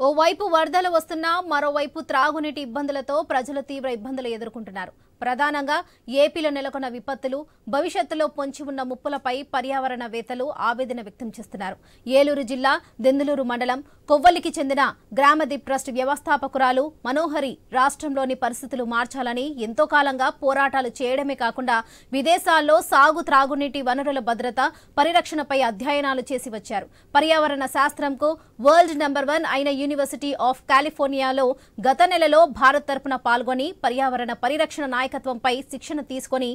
ఓవైపు వరదలు వస్తున్నా మరోవైపు త్రాగునీటి ఇబ్బందులతో ప్రజలు తీవ్ర ఇబ్బందులు ఎదుర్కొంటున్నారు. ప్రధానంగా ఏపీలో నెలకొన్న విపత్తులు, భవిష్యత్తులో పొంచి ఉన్న ముప్పులపై పర్యావరణవేత్తలు ఆవేదన వ్యక్తం చేస్తున్నారు. ఏలూరు జిల్లా దెందులూరు మండలం కొవ్వలికి చెందిన గ్రామదీప్ ట్రస్ట్ వ్యవస్థాపకురాలు మనోహరి రాష్ట్రంలోని పరిస్థితులు మార్చాలని ఎంతో కాలంగా పోరాటాలు చేయడమే కాకుండా విదేశాల్లో సాగు త్రాగునీటి వనరుల భద్రత, పరిరక్షణపై అధ్యయనాలు చేసి వచ్చారు. పర్యావరణ శాస్త్రంకు వరల్డ్ నంబర్ 1 అయిన యూనివర్సిటీ ఆఫ్ కాలిఫోర్నియాలో గత నెలలో భారత్ తరపున పాల్గొని పర్యావరణ పరిరక్షణ నాయకత్వంపై శిక్షణ తీసుకొని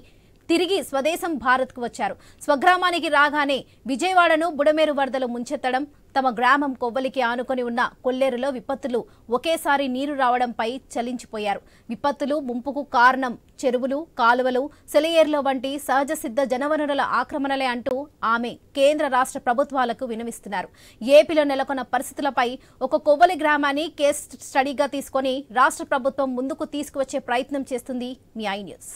తిరిగి స్వదేశం భారత్కు వచ్చారు. స్వగ్రామానికి రాగానే విజయవాడను బుడమేరు వరదలు ముంచెత్తడం, తమ గ్రామం కొవ్వలికి ఆనుకొని ఉన్న కొల్లేరులో విపత్తులు ఒకేసారి నీరు రావడంపై చలించిపోయారు. విపత్తులు ముంపుకు కారణం చెరువులు, కాలువలు, సెలయేర్ల వంటి సహజ సిద్ధ జనవనరుల ఆక్రమణలే అంటూ ఆమె కేంద్ర రాష్ట్ర ప్రభుత్వాలకు విన్నవిస్తున్నారు. ఏపీలో నెలకొన్న పరిస్థితులపై ఒక కొవ్వలి గ్రామాన్ని కేస్ స్టడీగా తీసుకొని రాష్ట్ర ప్రభుత్వం ముందుకు తీసుకువచ్చే ప్రయత్నం చేస్తుంది మీ ఐ న్యూస్.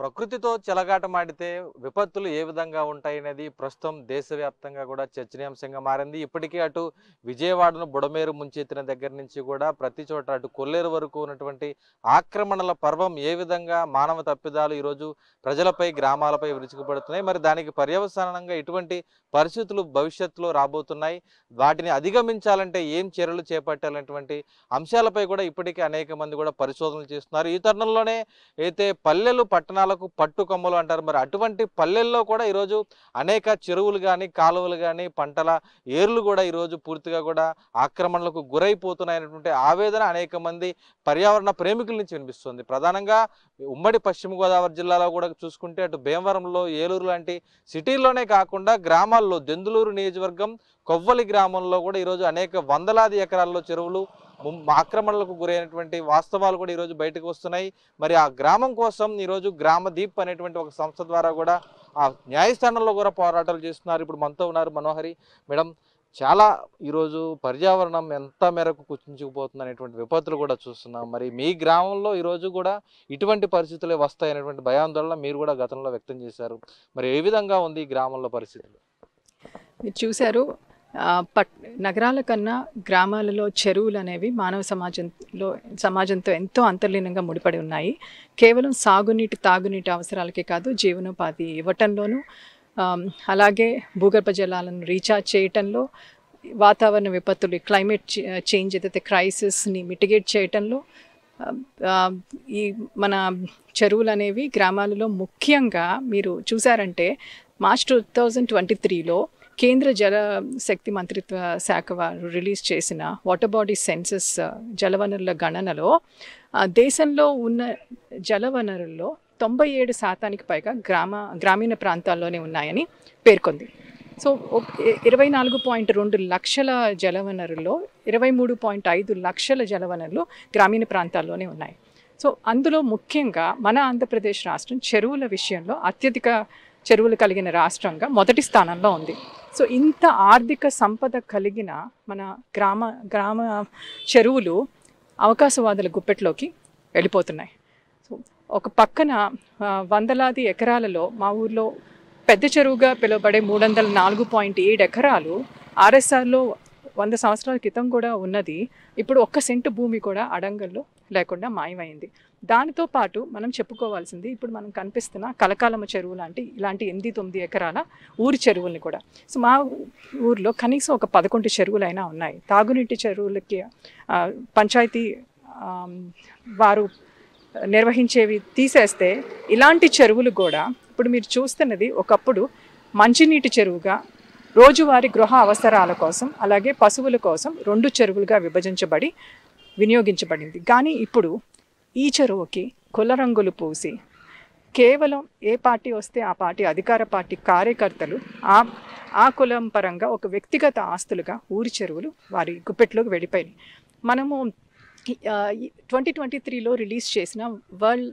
ప్రకృతితో చెలగాటమాడితే విపత్తులు ఏ విధంగా ఉంటాయనేది ప్రస్తుతం దేశవ్యాప్తంగా కూడా చర్చనీయాంశంగా మారింది. ఇప్పటికే అటు విజయవాడను బుడమేరు ముంచెత్తిన దగ్గర నుంచి కూడా ప్రతి చోట అటు కొల్లేరు వరకు ఉన్నటువంటి ఆక్రమణల పర్వం ఏ విధంగా మానవ తప్పిదాలు ఈరోజు ప్రజలపై, గ్రామాలపై విరుచుకుపడుతున్నాయి. మరి దానికి పర్యవసానంగా ఇటువంటి పరిస్థితులు భవిష్యత్తులో రాబోతున్నాయి. వాటిని అధిగమించాలంటే ఏం చర్యలు చేపట్టాలనేటువంటి అంశాలపై కూడా ఇప్పటికే అనేక మంది కూడా పరిశోధనలు చేస్తున్నారు. ఈ తరుణంలోనే అయితే పల్లెలు పట్టణాలకు పట్టుకొమ్మలు అంటారు. మరి అటువంటి పల్లెల్లో కూడా ఈరోజు అనేక చెరువులు కానీ, కాలువలు కానీ, పంటల ఏర్లు కూడా ఈరోజు పూర్తిగా కూడా ఆక్రమణలకు గురైపోతున్నాయనేటువంటి ఆవేదన అనేక మంది పర్యావరణ ప్రేమికుల నుంచి వినిపిస్తుంది. ప్రధానంగా ఉమ్మడి పశ్చిమ గోదావరి జిల్లాలో కూడా చూసుకుంటే అటు భీమవరంలో, ఏలూరు లాంటి సిటీల్లోనే కాకుండా గ్రామాల్లో దెందులూరు నియోజకవర్గం కొవ్వలి గ్రామంలో కూడా ఈరోజు అనేక వందలాది ఎకరాల్లో చెరువులు ఆక్రమణలకు గురైనటువంటి వాస్తవాలు కూడా ఈరోజు బయటకు వస్తున్నాయి. మరి ఆ గ్రామం కోసం ఈరోజు గ్రామదీప్ అనేటువంటి ఒక సంస్థ ద్వారా కూడా ఆ న్యాయస్థానంలో కూడా పోరాటాలు చేస్తున్నారు. ఇప్పుడు మనతో ఉన్నారు మనోహరి మేడం. చాలా ఈరోజు పర్యావరణం ఎంత మేరకు కుచించుకుపోతుంది అనేటువంటి విపత్తులు కూడా చూస్తున్నాం. మరి మీ గ్రామంలో ఈరోజు కూడా ఇటువంటి పరిస్థితులే వస్తాయనేటువంటి భయాందోళన మీరు కూడా గతంలో వ్యక్తం చేశారు. మరి ఏ విధంగా ఉంది ఈ గ్రామంలో పరిస్థితులు? మీరు చూశారు, నగరాల కన్నా గ్రామాలలో చెరువులు అనేవి మానవ సమాజంతో ఎంతో అంతర్లీనంగా ముడిపడి ఉన్నాయి. కేవలం సాగునీటి, తాగునీటి అవసరాలకే కాదు, జీవనోపాధి ఇవ్వటంలోనూ, అలాగే భూగర్భ జలాలను రీఛార్జ్ చేయటంలో, వాతావరణ విపత్తులు, క్లైమేట్ చేంజ్ ఏదైతే క్రైసిస్ని మిటిగేట్ చేయటంలో ఈ మన చెరువులు అనేవి గ్రామాలలో ముఖ్యంగా మీరు చూసారంటే మార్చ్ 2023లో కేంద్ర జల శక్తి మంత్రిత్వ శాఖ వారు రిలీజ్ చేసిన వాటర్ బాడీ సెన్సస్ జలవనరుల గణనలో దేశంలో ఉన్న జలవనరుల్లో 97% పైగా గ్రామీణ ప్రాంతాల్లోనే ఉన్నాయని పేర్కొంది. సో 24.2 లక్షల జలవనరుల్లో 23.5 లక్షల జలవనరులు గ్రామీణ ప్రాంతాల్లోనే ఉన్నాయి. సో అందులో ముఖ్యంగా మన ఆంధ్రప్రదేశ్ రాష్ట్రం చెరువుల విషయంలో అత్యధిక చెరువులు కలిగిన రాష్ట్రంగా మొదటి స్థానంలో ఉంది. సో ఇంత ఆర్థిక సంపద కలిగిన మన గ్రామ చెరువులు అవకాశవాదుల గుప్పెట్లోకి వెళ్ళిపోతున్నాయి. సో ఒక పక్కన వందలాది ఎకరాలలో మా ఊర్లో పెద్ద చెరువుగా పిలువబడే 304.7 ఎకరాలు ఆర్ఎస్ఆర్లో 100 సంవత్సరాల క్రితం కూడా ఉన్నది. ఇప్పుడు 1 సెంటు భూమి కూడా అడంగల్లో లేకుండా మాయమైంది. దానితో పాటు మనం చెప్పుకోవాల్సింది, ఇప్పుడు మనం కనిపిస్తున్న కలకాలమ్మ చెరువు ఇలాంటి 8-9 ఎకరాల ఊరి చెరువుల్ని కూడా. సో మా ఊర్లో కనీసం ఒక 11 చెరువులైనా ఉన్నాయి. తాగునీటి చెరువులకి పంచాయతీ వారు నిర్వహించేవి తీసేస్తే ఇలాంటి చెరువులు కూడా ఇప్పుడు మీరు చూస్తున్నది ఒకప్పుడు మంచినీటి చెరువుగా, రోజువారీ గృహ అవసరాల కోసం, అలాగే పశువుల కోసం 2 చెరువులుగా వినియోగించబడింది. కానీ ఇప్పుడు ఈ చెరువుకి కుల రంగులు పూసి కేవలం ఏ పార్టీ వస్తే ఆ పార్టీ, అధికార పార్టీ కార్యకర్తలు ఆ కులం పరంగా ఒక వ్యక్తిగత ఆస్తులుగా ఊరి చెరువులు వారి గుప్పెట్లోకి వెళ్ళిపోయినాయి. మనము 2023లో రిలీజ్ చేసిన వరల్డ్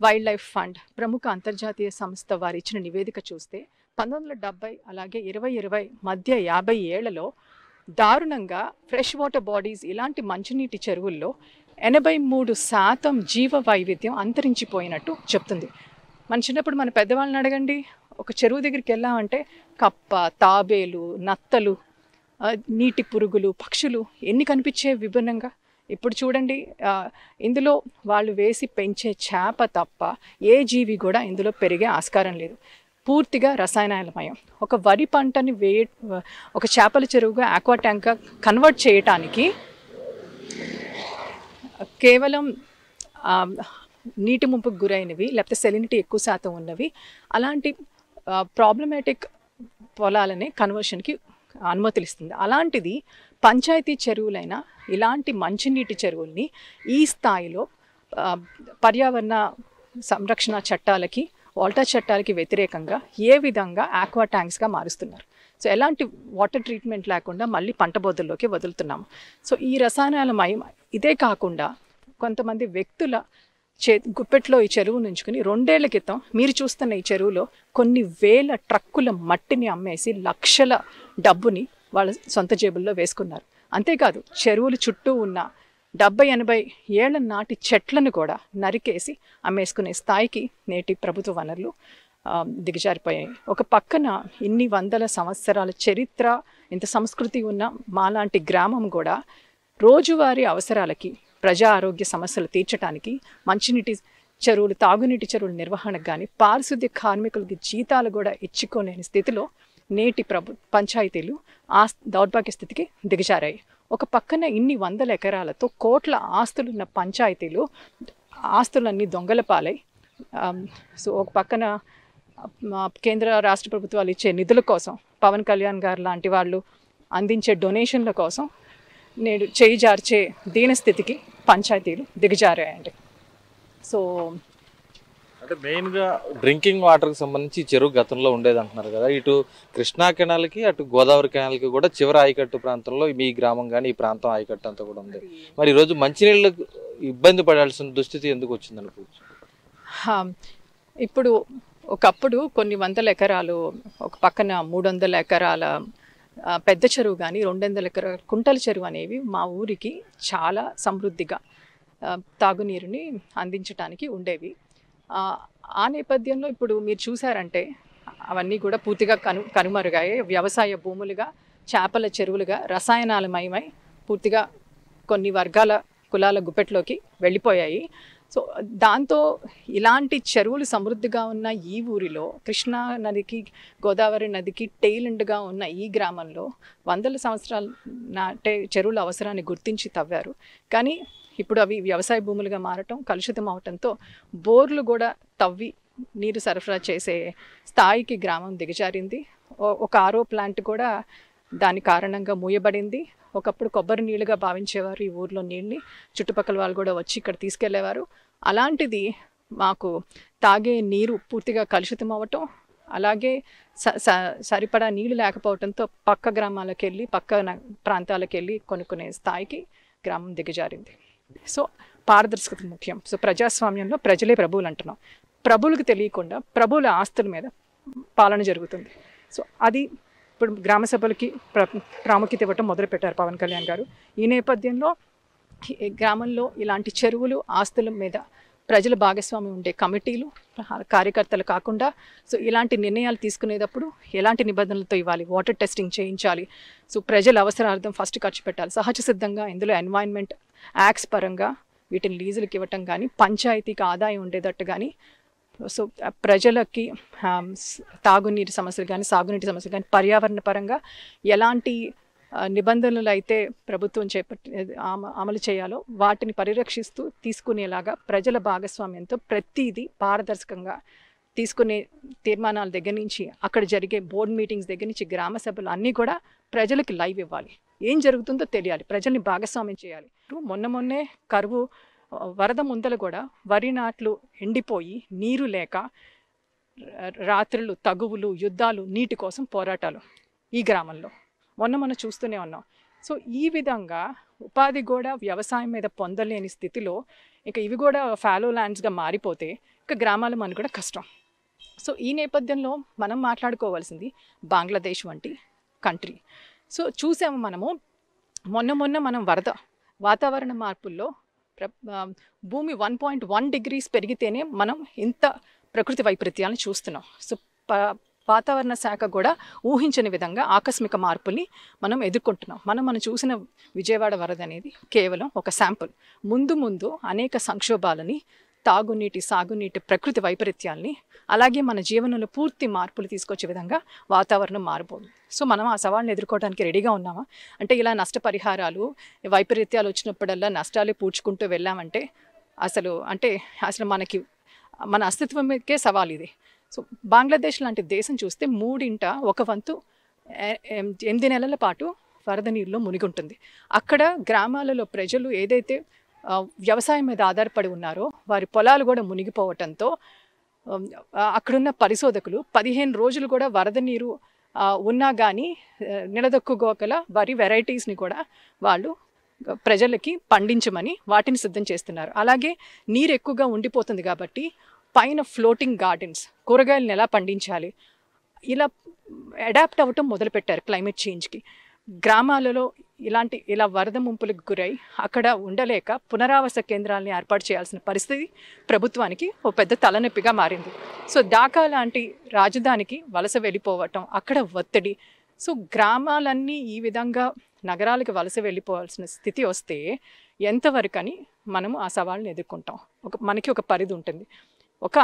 వైల్డ్ లైఫ్ ఫండ్ ప్రముఖ అంతర్జాతీయ సంస్థ వారు ఇచ్చిన నివేదిక చూస్తే 1970 అలాగే 2020 మధ్య 50 ఏళ్లలో దారుణంగా ఫ్రెష్ వాటర్ బాడీస్ ఇలాంటి మంచినీటి చెరువుల్లో 83% జీవ వైవిధ్యం అంతరించిపోయినట్టు చెప్తుంది. మన చిన్నప్పుడు మన పెద్దవాళ్ళని అడగండి, ఒక చెరువు దగ్గరికి వెళ్ళామంటే కప్ప, తాబేలు, నత్తలు, నీటి పురుగులు, పక్షులు ఎన్ని కనిపించే విభిన్నంగా. ఇప్పుడు చూడండి, ఇందులో వాళ్ళు వేసి పెంచే చేప తప్ప ఏ జీవి కూడా ఇందులో పెరిగే ఆస్కారం లేదు. పూర్తిగా రసాయనాలమయం. ఒక వరి పంటని ఒక చేపల చెరువుగా ఆక్వా ట్యాంక్గా కన్వర్ట్ చేయటానికి కేవలం నీటి ముంపుకు గురైనవి లేకపోతే సెలినిటీ ఎక్కువ శాతం ఉన్నవి అలాంటి ప్రాబ్లమాటిక్ పొలాలనే కన్వర్షన్కి అనుమతులు ఇస్తుంది. అలాంటిది పంచాయతీ చెరువులైన ఇలాంటి మంచినీటి చెరువుల్ని ఈ స్థాయిలో పర్యావరణ సంరక్షణ చట్టాలకి, వాటర్ చట్టాలకి వ్యతిరేకంగా ఏ విధంగా ఆక్వా ట్యాంక్స్గా మారుస్తున్నారు. సో ఎలాంటి వాటర్ ట్రీట్మెంట్ లేకుండా మళ్ళీ పంట బోధల్లోకి వదులుతున్నాము. సో ఈ రసాయనాల మయం ఇదే కాకుండా కొంతమంది వ్యక్తుల గుప్పెట్లో ఈ చెరువు నుంచుకుని 2 ఏళ్ల క్రితం మీరు చూస్తున్న ఈ చెరువులో కొన్ని వేల ట్రక్కుల మట్టిని అమ్మేసి లక్షల డబ్బుని వాళ్ళ సొంత జేబుల్లో వేసుకున్నారు. అంతేకాదు చెరువులు చుట్టూ ఉన్న 70-80 ఏళ్ల నాటి చెట్లను కూడా నరికేసి అమ్మేసుకునే స్థాయికి నేటి ప్రభుత్వ వనరులు దిగజారిపోయాయి. ఒక పక్కన ఇన్ని వందల సంవత్సరాల చరిత్ర, ఇంత సంస్కృతి ఉన్న మాలాంటి గ్రామం కూడా రోజువారీ అవసరాలకి, ప్రజా ఆరోగ్య సమస్యలు తీర్చడానికి మంచినీటి చెరువులు, తాగునీటి చెరువుల నిర్వహణకు కానీ పారిశుద్ధ్య కార్మికులకి జీతాలు కూడా ఇచ్చుకోలేని స్థితిలో నేటి పంచాయతీలు ఆ దౌర్భాగ్య స్థితికి దిగజారాయి. ఒక పక్కన ఇన్ని వందల ఎకరాలతో కోట్ల ఆస్తులున్న పంచాయతీలు ఆస్తులన్నీ దొంగల పాలై, సో ఒక పక్కన కేంద్ర రాష్ట్ర ప్రభుత్వాలు ఇచ్చే నిధుల కోసం, పవన్ కళ్యాణ్ గారు లాంటి వాళ్ళు అందించే డొనేషన్ల కోసం నేడు చేయి జార్చే దీనస్థితికి పంచాయతీలు దిగజారాయండి. సో అంటే మెయిన్గా డ్రింకింగ్ వాటర్కి సంబంధించి చెరువు గతంలో ఉండేది అంటున్నారు కదా. ఇటు కృష్ణా కెనాల్కి, అటు గోదావరి కెనాల్కి కూడా చివరి ఆయకట్టు ప్రాంతంలో మీ గ్రామం కానీ ఈ ప్రాంతం ఆయకట్టు అంతా కూడా ఉంది. మరి ఈరోజు మంచినీళ్ళకు ఇబ్బంది పడాల్సిన దుస్థితి ఎందుకు వచ్చింది అనుకోవచ్చు? ఇప్పుడు ఒకప్పుడు కొన్ని వందల ఎకరాలు, ఒక పక్కన 300 ఎకరాల పెద్ద చెరువు కానీ 200 ఎకరాల కుంటల చెరువు అనేవి మా ఊరికి చాలా సమృద్ధిగా తాగునీరుని అందించడానికి ఉండేవి. ఆ నేపథ్యంలో ఇప్పుడు మీరు చూసారంటే అవన్నీ కూడా పూర్తిగా కనుమరుగాయి. వ్యవసాయ భూములుగా, చేపల చెరువులుగా రసాయనాలమయమై పూర్తిగా కొన్ని వర్గాల కులాల గుప్పెట్లోకి వెళ్ళిపోయాయి. సో దాంతో ఇలాంటి చెరువులు సమృద్ధిగా ఉన్న ఈ ఊరిలో, కృష్ణా నదికి, గోదావరి నదికి టెయిలెండ్గా ఉన్న ఈ గ్రామంలో వందల సంవత్సరాల నాటే చెరువుల అవసరాన్ని గుర్తించి తవ్వారు. కానీ ఇప్పుడు అవి వ్యవసాయ భూములుగా మారటం, కలుషితం అవటంతో బోర్లు కూడా తవ్వి నీరు సరఫరా చేసే స్థాయికి గ్రామం దిగజారింది. ఒక ఆరో ప్లాంట్ కూడా దాని కారణంగా మూయబడింది. ఒకప్పుడు కొబ్బరి నీళ్ళుగా భావించేవారు ఈ ఊర్లో నీళ్ళని, చుట్టుపక్కల వాళ్ళు కూడా వచ్చి ఇక్కడ తీసుకెళ్లేవారు. అలాంటిది మాకు తాగే నీరు పూర్తిగా కలుషితం అవ్వటం, అలాగే సరిపడా నీళ్లు లేకపోవడంతో పక్క గ్రామాలకు వెళ్ళి, పక్క ప్రాంతాలకు వెళ్ళి కొనుక్కునే స్థాయికి గ్రామం దిగజారింది. సో పారదర్శకత ముఖ్యం. సో ప్రజాస్వామ్యంలో ప్రజలే ప్రభువులు అంటున్నాం. ప్రభువులకు తెలియకుండా ప్రభువుల ఆస్తుల మీద పాలన జరుగుతుంది. సో అది ఇప్పుడు గ్రామ సభలకి ప్రాముఖ్యత ఇవ్వటం మొదలుపెట్టారు పవన్ కళ్యాణ్ గారు. ఈ నేపథ్యంలో గ్రామంలో ఇలాంటి చెరువులు, ఆస్తుల మీద ప్రజల భాగస్వామ్యం ఉండే కమిటీలు, కార్యకర్తలు కాకుండా సో ఇలాంటి నిర్ణయాలు తీసుకునేటప్పుడు ఎలాంటి నిబంధనలతో ఇవ్వాలి, వాటర్ టెస్టింగ్ చేయించాలి, సో ప్రజల అవసరార్థం ఫస్ట్ ఖర్చు పెట్టాలి, సహజ సిద్ధంగా ఇందులో ఎన్వైరన్మెంట్ యాక్ట్స్ పరంగా వీటిని లీజులకు ఇవ్వటం కానీ, పంచాయతీకి ఆదాయం ఉండేటట్టు కానీ, సో ప్రజలకి తాగునీటి సమస్యలు కానీ, సాగునీటి సమస్యలు కానీ, పర్యావరణ పరంగా ఎలాంటి నిబంధనలు అయితే ప్రభుత్వం అమలు చేయాలో వాటిని పరిరక్షిస్తూ తీసుకునేలాగా ప్రజల భాగస్వామ్యంతో ప్రతిదీ పారదర్శకంగా తీసుకునే తీర్మానాల దగ్గర నుంచి, అక్కడ జరిగే బోర్డు మీటింగ్స్ దగ్గర నుంచి, గ్రామ సభలు అన్నీ కూడా ప్రజలకి లైవ్ ఇవ్వాలి. ఏం జరుగుతుందో తెలియాలి, ప్రజల్ని భాగస్వామ్యం చేయాలి. మొన్నే కరువు వరద ముందలు కూడా వరి నాట్లు ఎండిపోయి నీరు లేక రాత్రులు, తగువులు, యుద్ధాలు, నీటి కోసం పోరాటాలు ఈ గ్రామంలో మొన్న చూస్తూనే ఉన్నాం. సో ఈ విధంగా ఉపాధి కూడా వ్యవసాయం మీద పొందలేని స్థితిలో ఇక ఇవి కూడా ఫాలో ల్యాండ్స్గా మారిపోతే ఇక గ్రామాల మనకు కూడా కష్టం. సో ఈ నేపథ్యంలో మనం మాట్లాడుకోవాల్సింది బంగ్లాదేశ్ వంటి కంట్రీ. సో చూసాము మనము మొన్న మనం వరద వాతావరణ మార్పుల్లో భూమి 1.1 degrees పెరిగితేనే మనం ఇంత ప్రకృతి వైపరీత్యాలను చూస్తున్నాం. సో వాతావరణ శాఖ కూడా ఊహించని విధంగా ఆకస్మిక మార్పుల్ని మనం ఎదుర్కొంటున్నాం. మనం చూసిన విజయవాడ వరద అనేది కేవలం ఒక శాంపుల్. ముందు అనేక సంక్షోభాలని, తాగునీటి సాగునీటి ప్రకృతి వైపరీత్యాల్ని, అలాగే మన జీవనంలో పూర్తి మార్పులు తీసుకొచ్చే విధంగా వాతావరణం మారిపోతుంది. సో మనం ఆ సవాళ్ళని ఎదుర్కోవడానికి రెడీగా ఉన్నామా? అంటే ఇలా నష్టపరిహారాలు వైపరీత్యాలు వచ్చినప్పుడల్లా నష్టాలు పూడ్చుకుంటూ వెళ్ళామంటే అసలు మనకి మన అస్తిత్వం మీదకే సవాల్ ఇది. సో బంగ్లాదేశ్ లాంటి దేశం చూస్తే 1/3 8 నెలల పాటు వరద నీరులో మునిగి ఉంటుంది. అక్కడ గ్రామాలలో ప్రజలు ఏదైతే వ్యవసాయం మీద ఆధారపడి ఉన్నారో వారి పొలాలు కూడా మునిగిపోవటంతో అక్కడున్న పరిశోధకులు 15 రోజులు కూడా వరద నీరు ఉన్నా కానీ నిలదొక్కుకోగల వరి వెరైటీస్ని కూడా వాళ్ళు ప్రజలకి పండించమని వాటిని సిద్ధం చేస్తున్నారు. అలాగే నీరు ఎక్కువగా ఉండిపోతుంది కాబట్టి పైన ఫ్లోటింగ్ గార్డెన్స్, కూరగాయలను ఎలా పండించాలి, ఇలా అడాప్ట్ అవ్వటం మొదలుపెట్టారు క్లైమేట్ చేంజ్కి. గ్రామాలలో ఇలా వరద ముంపులకు గురై అక్కడ ఉండలేక పునరావాస కేంద్రాలని ఏర్పాటు చేయాల్సిన పరిస్థితి ప్రభుత్వానికి ఓ పెద్ద తలనొప్పిగా మారింది. సో ఢాకా లాంటి రాజధానికి వలస వెళ్ళిపోవటం, అక్కడ ఒత్తిడి. సో గ్రామాలన్నీ ఈ విధంగా నగరాలకు వలస వెళ్ళిపోవాల్సిన స్థితి వస్తే ఎంతవరకని మనము ఆ సవాళ్ళని ఎదుర్కొంటాం. మనకి ఒక పరిధి ఉంటుంది.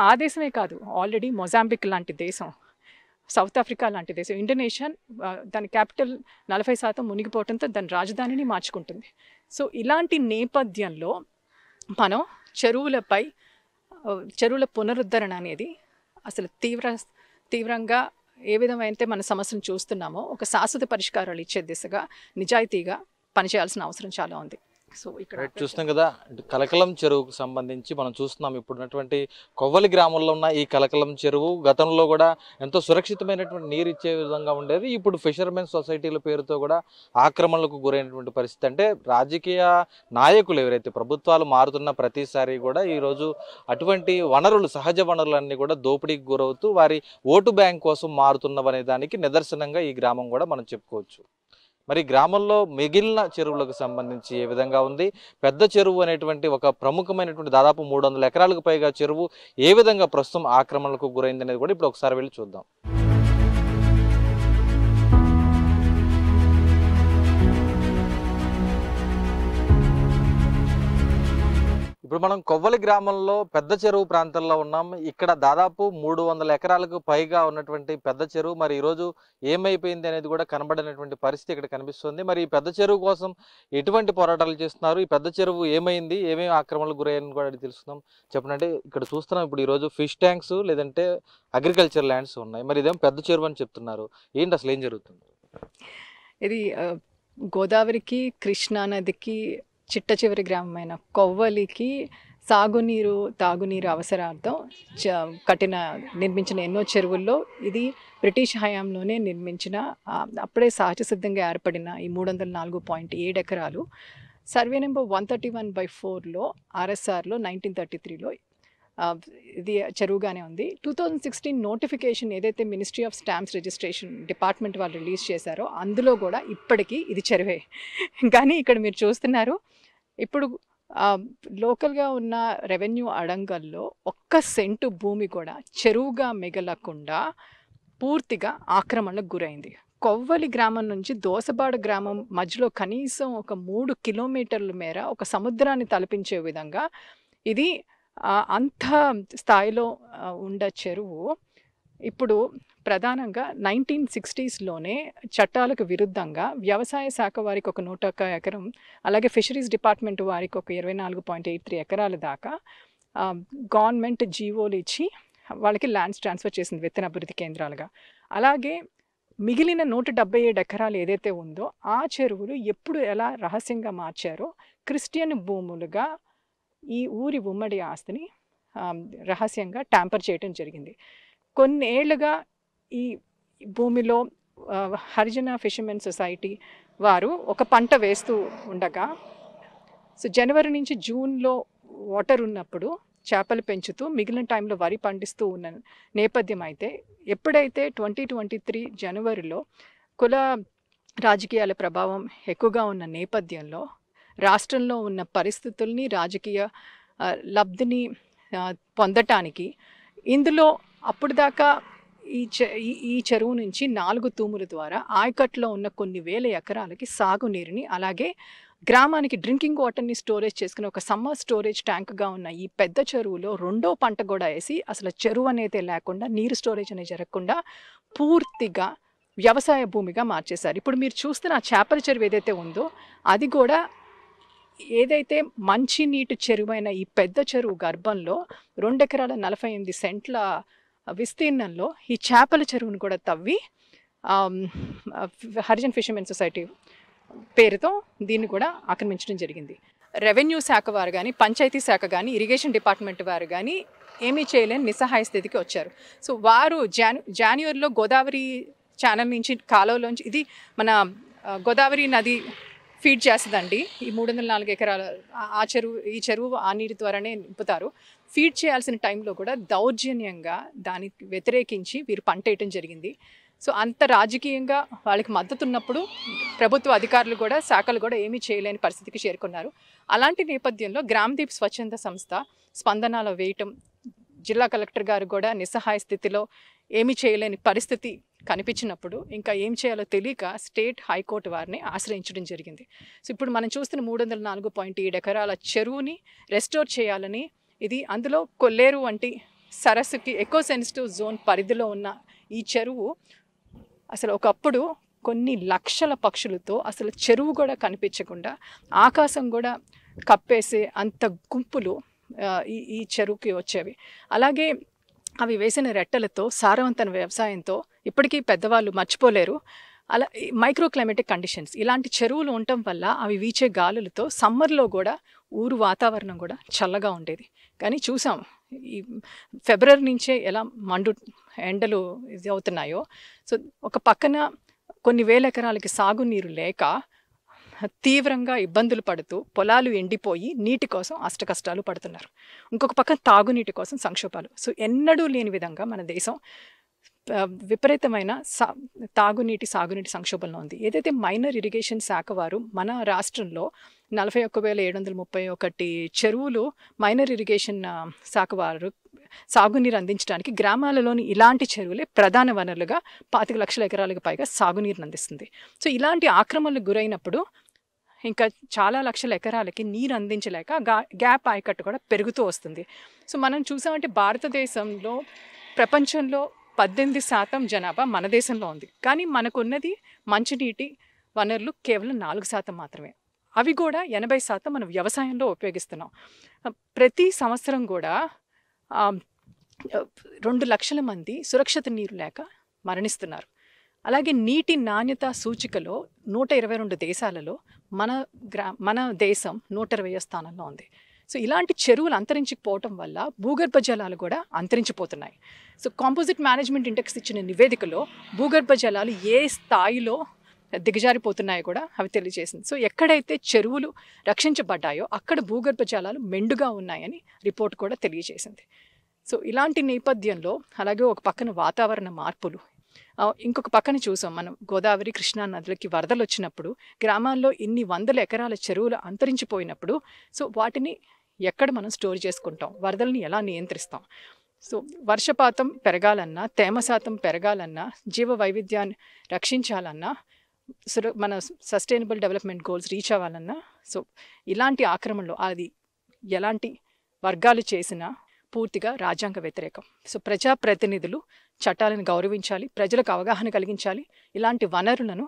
ఆ దేశమే కాదు, ఆల్రెడీ మొజాంబిక్ లాంటి దేశం, సౌత్ ఆఫ్రికా లాంటి దేశం, ఇండోనేషియా దాని క్యాపిటల్ 40% మునిగిపోవడంతో దాని రాజధానిని మార్చుకుంటుంది. సో ఇలాంటి నేపథ్యంలో మనం చెరువుల పునరుద్ధరణ అనేది అసలు తీవ్రంగా ఏ విధమైతే మన సమస్యను చూస్తున్నామో ఒక శాశ్వత పరిష్కారాలు ఇచ్చే దిశగా నిజాయితీగా పనిచేయాల్సిన అవసరం చాలా ఉంది. సో ఇక్కడ చూస్తున్నాం కదా, కలకలం చెరువుకు సంబంధించి మనం చూస్తున్నాం. ఇప్పుడున్నటువంటి కొవ్వలి గ్రామంలో ఉన్న ఈ కలకలం చెరువు గతంలో కూడా ఎంతో సురక్షితమైనటువంటి నీరు ఇచ్చే విధంగా ఉండేది. ఇప్పుడు ఫిషర్మెన్ సొసైటీల పేరుతో కూడా ఆక్రమణలకు గురైనటువంటి పరిస్థితి. అంటే రాజకీయ నాయకులు ఎవరైతే ప్రభుత్వాలు మారుతున్న ప్రతిసారి కూడా ఈరోజు అటువంటి వనరులు, సహజ వనరులన్నీ కూడా దోపిడీకి గురవుతూ వారి ఓటు బ్యాంక్ కోసం మారుతున్నవనే దానికి నిదర్శనంగా ఈ గ్రామం కూడా మనం చెప్పుకోవచ్చు. మరి గ్రామంలో మిగిలిన చెరువులకు సంబంధించి ఏ విధంగా ఉంది? పెద్ద చెరువు అనేటువంటి ఒక ప్రముఖమైనటువంటి దాదాపు 300 ఎకరాలకు పైగా చెరువు ఏ విధంగా ప్రస్తుతం ఆక్రమణలకు గురైంది అనేది కూడా ఇప్పుడు ఒకసారి వెళ్ళి చూద్దాం. ఇప్పుడు మనం కొవ్వలి గ్రామంలో పెద్ద చెరువు ప్రాంతంలో ఉన్నాం. ఇక్కడ దాదాపు 300 ఎకరాలకు పైగా ఉన్నటువంటి పెద్ద చెరువు మరి ఈరోజు ఏమైపోయింది అనేది కూడా కనబడినటువంటి పరిస్థితి ఇక్కడ కనిపిస్తుంది. మరి ఈ పెద్ద చెరువు కోసం ఎటువంటి పోరాటాలు చేస్తున్నారు? ఈ పెద్ద చెరువు ఏమైంది, ఏమేమి ఆక్రమణలకు గురయ్యాయని కూడా తెలుస్తున్నాం. చెప్పండి. ఇక్కడ చూస్తున్నాం ఇప్పుడు ఈరోజు ఫిష్ ట్యాంక్స్ లేదంటే అగ్రికల్చర్ ల్యాండ్స్ ఉన్నాయి. మరి ఇదేమో పెద్ద చెరువు అని చెప్తున్నారు. ఏంటి అసలు ఏం జరుగుతుంది? ఇది గోదావరికి, కృష్ణా నదికి చిట్ట చివరి గ్రామమైన కొవ్వలికి సాగునీరు, తాగునీరు అవసరార్థం నిర్మించిన ఎన్నో చెరువుల్లో ఇది బ్రిటిష్ హయాంలోనే నిర్మించిన, అప్పుడే సహజ సిద్ధంగా ఏర్పడిన ఈ 304.7 ఎకరాలు సర్వే నెంబర్ 131/4లో RSRలో 1933లో ఇది చెరువుగానే ఉంది. 2016 నోటిఫికేషన్ ఏదైతే ministry of stamps registration department వాళ్ళు రిలీజ్ చేశారో అందులో కూడా ఇప్పటికీ ఇది చెరువే. కానీ ఇక్కడ మీరు చూస్తున్నారు, ఇప్పుడు లోకల్గా ఉన్న రెవెన్యూ అడంగల్లో 1 సెంటు భూమి కూడా చెరువుగా మిగలకుండా పూర్తిగా ఆక్రమణకు గురైంది. కొవ్వలి గ్రామం నుంచి దోసబాడ గ్రామం మధ్యలో కనీసం ఒక 3 కిలోమీటర్ల మేర ఒక సముద్రాన్ని తలపించే విధంగా ఇది అంత స్థాయిలో ఉండ చెరువు ఇప్పుడు ప్రధానంగా 1960స్లోనే చట్టాలకు విరుద్ధంగా వ్యవసాయ శాఖ వారికి ఒక 101 ఎకరం, అలాగే ఫిషరీస్ డిపార్ట్మెంట్ వారికి ఒక 24.83 ఎకరాల దాకా గవర్నమెంట్ జీవోలు ఇచ్చి వాళ్ళకి ల్యాండ్స్ ట్రాన్స్ఫర్ చేసింది విత్తన అభివృద్ధి కేంద్రాలుగా. అలాగే మిగిలిన 177 ఎకరాలు ఏదైతే ఉందో ఆ చెరువులు ఎప్పుడు ఎలా రహస్యంగా మార్చారో క్రిస్టియన్ భూములుగా ఈ ఊరి ఉమ్మడి ఆస్తిని రహస్యంగా ట్యాంపర్ చేయడం జరిగింది. కొన్నేళ్లుగా ఈ భూమిలో హరిజన ఫిషర్మెన్ సొసైటీ వారు ఒక పంట వేస్తూ ఉండగా సో జనవరి నుంచి జూన్లో వాటర్ ఉన్నప్పుడు చేపలు పెంచుతూ మిగిలిన టైంలో వరి పండిస్తూ ఉన్న నేపథ్యం అయితే ఎప్పుడైతే 2023 జనవరిలో కుల రాజకీయాల ప్రభావం ఎక్కువగా ఉన్న నేపథ్యంలో రాష్ట్రంలో ఉన్న పరిస్థితుల్ని రాజకీయ లబ్ధిని పొందటానికి ఇందులో అప్పుడు దాకా ఈ చెరువు నుంచి 4 తూముల ద్వారా ఆయకట్లో ఉన్న కొన్ని వేల ఎకరాలకి సాగునీరుని అలాగే గ్రామానికి డ్రింకింగ్ వాటర్ని స్టోరేజ్ చేసుకుని ఒక సమ్మర్ స్టోరేజ్ ట్యాంక్గా ఉన్న ఈ పెద్ద చెరువులో రెండో పంట కూడా వేసి అసలు చెరువు అనేది లేకుండా నీరు స్టోరేజ్ అనేది జరగకుండా పూర్తిగా వ్యవసాయ భూమిగా మార్చేశారు. ఇప్పుడు మీరు చూస్తున్న చేపల చెరువు ఏదైతే ఉందో అది కూడా ఏదైతే మంచి నీటి చెరువైన ఈ పెద్ద చెరువు గర్భంలో 2 ఎకరాల 48 సెంట్ల విస్తీర్ణంలో ఈ చేపల చెరువును కూడా తవ్వి హరిజన్ ఫిషర్మెన్ సొసైటీ పేరుతో దీన్ని కూడా ఆక్రమించడం జరిగింది. రెవెన్యూ శాఖ వారు కానీ పంచాయతీ శాఖ కానీ ఇరిగేషన్ డిపార్ట్మెంట్ వారు కానీ ఏమీ చేయలేని నిస్సహాయ స్థితికి వచ్చారు. సో వారు జనవరిలో గోదావరి ఛానల్ నుంచి కాలువలోంచి ఇది మన గోదావరి నది ఫీడ్ చేస్తుందండి. ఈ 304 ఎకరాల ఈ చెరువు ఆ నీటి ద్వారానే నింపుతారు. ఫీడ్ చేయాల్సిన టైంలో కూడా దౌర్జన్యంగా దానికి వ్యతిరేకించి వీరు పంట వేయటం జరిగింది. సో అంత రాజకీయంగా వాళ్ళకి మద్దతు ఉన్నప్పుడు ప్రభుత్వ అధికారులు కూడా శాఖలు కూడా ఏమీ చేయలేని పరిస్థితికి చేరుకున్నారు. అలాంటి నేపథ్యంలో గ్రామదీప్ స్వచ్ఛంద సంస్థ స్పందనలో వేయటం, జిల్లా కలెక్టర్ గారు కూడా నిస్సహాయ స్థితిలో ఏమీ చేయలేని పరిస్థితి కనిపించినప్పుడు ఇంకా ఏం చేయాలో తెలియక స్టేట్ హైకోర్టు వారిని ఆశ్రయించడం జరిగింది. సో ఇప్పుడు మనం చూస్తున్న 304.7 ఎకరాల చెరువుని రెస్టోర్ చేయాలని ఇది అందులో కొల్లేరు వంటి సరస్సుకి ఎకో సెన్సిటివ్ జోన్ పరిధిలో ఉన్న ఈ చెరువు అసలు ఒకప్పుడు కొన్ని లక్షల పక్షులతో అసలు చెరువు కూడా కనిపించకుండా ఆకాశం కూడా కప్పేసే అంత గుంపులు ఈ చెరువుకి వచ్చేవి. అలాగే అవి వేసిన రెట్టలతో సారవంతమైన వ్యవసాయంతో ఇప్పటికీ పెద్దవాళ్ళు మర్చిపోలేరు. అలా మైక్రో క్లైమేటిక్ కండిషన్స్ ఇలాంటి చెరువులు ఉండటం వల్ల అవి వీచే గాలులతో సమ్మర్లో కూడా ఊరు వాతావరణం కూడా చల్లగా ఉండేది. కానీ చూసాం ఈ ఫిబ్రవరి నుంచే ఎలా ఎండలు ఇది అవుతున్నాయో. సో ఒక పక్కన కొన్ని వేల ఎకరాలకి సాగునీరు లేక తీవ్రంగా ఇబ్బందులు పడుతూ పొలాలు ఎండిపోయి నీటి కోసం అష్టకష్టాలు పడుతున్నారు. ఇంకొక పక్కన తాగునీటి కోసం సంక్షోభాలు. సో ఎన్నడూ లేని విధంగా మన దేశం విపరీతమైన సాగునీటి సంక్షోభంలో ఉంది. ఏదైతే మైనర్ ఇరిగేషన్ శాఖ వారు మన రాష్ట్రంలో 41,731 చెరువులు మైనర్ ఇరిగేషన్ శాఖ వారు సాగునీరు అందించడానికి గ్రామాలలోని ఇలాంటి చెరువులే ప్రధాన వనరులుగా 25 లక్షల ఎకరాలకు పైగా సాగునీరుని అందిస్తుంది. సో ఇలాంటి ఆక్రమణలకు గురైనప్పుడు ఇంకా చాలా లక్షల ఎకరాలకి నీరు అందించలేక గ్యాప్ ఆయకట్టు కూడా పెరుగుతూ వస్తుంది. సో మనం చూసామంటే భారతదేశంలో ప్రపంచంలో 18% జనాభా మన దేశంలో ఉంది. కానీ మనకున్నది మంచినీటి వనరులు కేవలం 4% మాత్రమే. అవి కూడా 80% మనం వ్యవసాయంలో ఉపయోగిస్తున్నాం. ప్రతి సంవత్సరం కూడా 2 లక్షల మంది సురక్షిత నీరు లేక మరణిస్తున్నారు. అలాగే నీటి నాణ్యత సూచికలో 122 దేశాలలో మన దేశం 120వ స్థానంలో ఉంది. సో ఇలాంటి చెరువులు అంతరించిపోవటం వల్ల భూగర్భ జలాలు కూడా అంతరించిపోతున్నాయి. సో కాంపోజిట్ మేనేజ్మెంట్ ఇండెక్స్ ఇచ్చిన నివేదికలో భూగర్భ జలాలు ఏ స్థాయిలో దిగజారిపోతున్నాయో కూడా అవి తెలియజేసింది. సో ఎక్కడైతే చెరువులు రక్షించబడ్డాయో అక్కడ భూగర్భ జలాలు మెండుగా ఉన్నాయని రిపోర్ట్ కూడా తెలియజేసింది. సో ఇలాంటి నేపథ్యంలో అలాగే ఒక పక్కన వాతావరణ మార్పులు, ఇంకొక పక్కన చూసాం మనం గోదావరి కృష్ణా నదులకి వరదలు వచ్చినప్పుడు గ్రామాల్లో ఇన్ని వందల ఎకరాల చెరువులు అంతరించిపోయినప్పుడు సో వాటిని ఎక్కడ మనం స్టోర్ చేసుకుంటాం, వరదల్ని ఎలా నియంత్రిస్తాం? సో వర్షపాతం పెరగాలన్నా, తేమ శాతం పెరగాలన్నా, జీవ వైవిధ్యాన్ని రక్షించాలన్నా, మన సస్టైనబుల్ డెవలప్మెంట్ గోల్స్ రీచ్ అవ్వాలన్నా సో ఇలాంటి ఆక్రమణలో అది ఎలాంటి వర్గాలు చేసినా పూర్తిగా రాజ్యాంగ వ్యతిరేకం. సో ప్రజాప్రతినిధులు చట్టాలను గౌరవించాలి, ప్రజలకు అవగాహన కలిగించాలి. ఇలాంటి వనరులను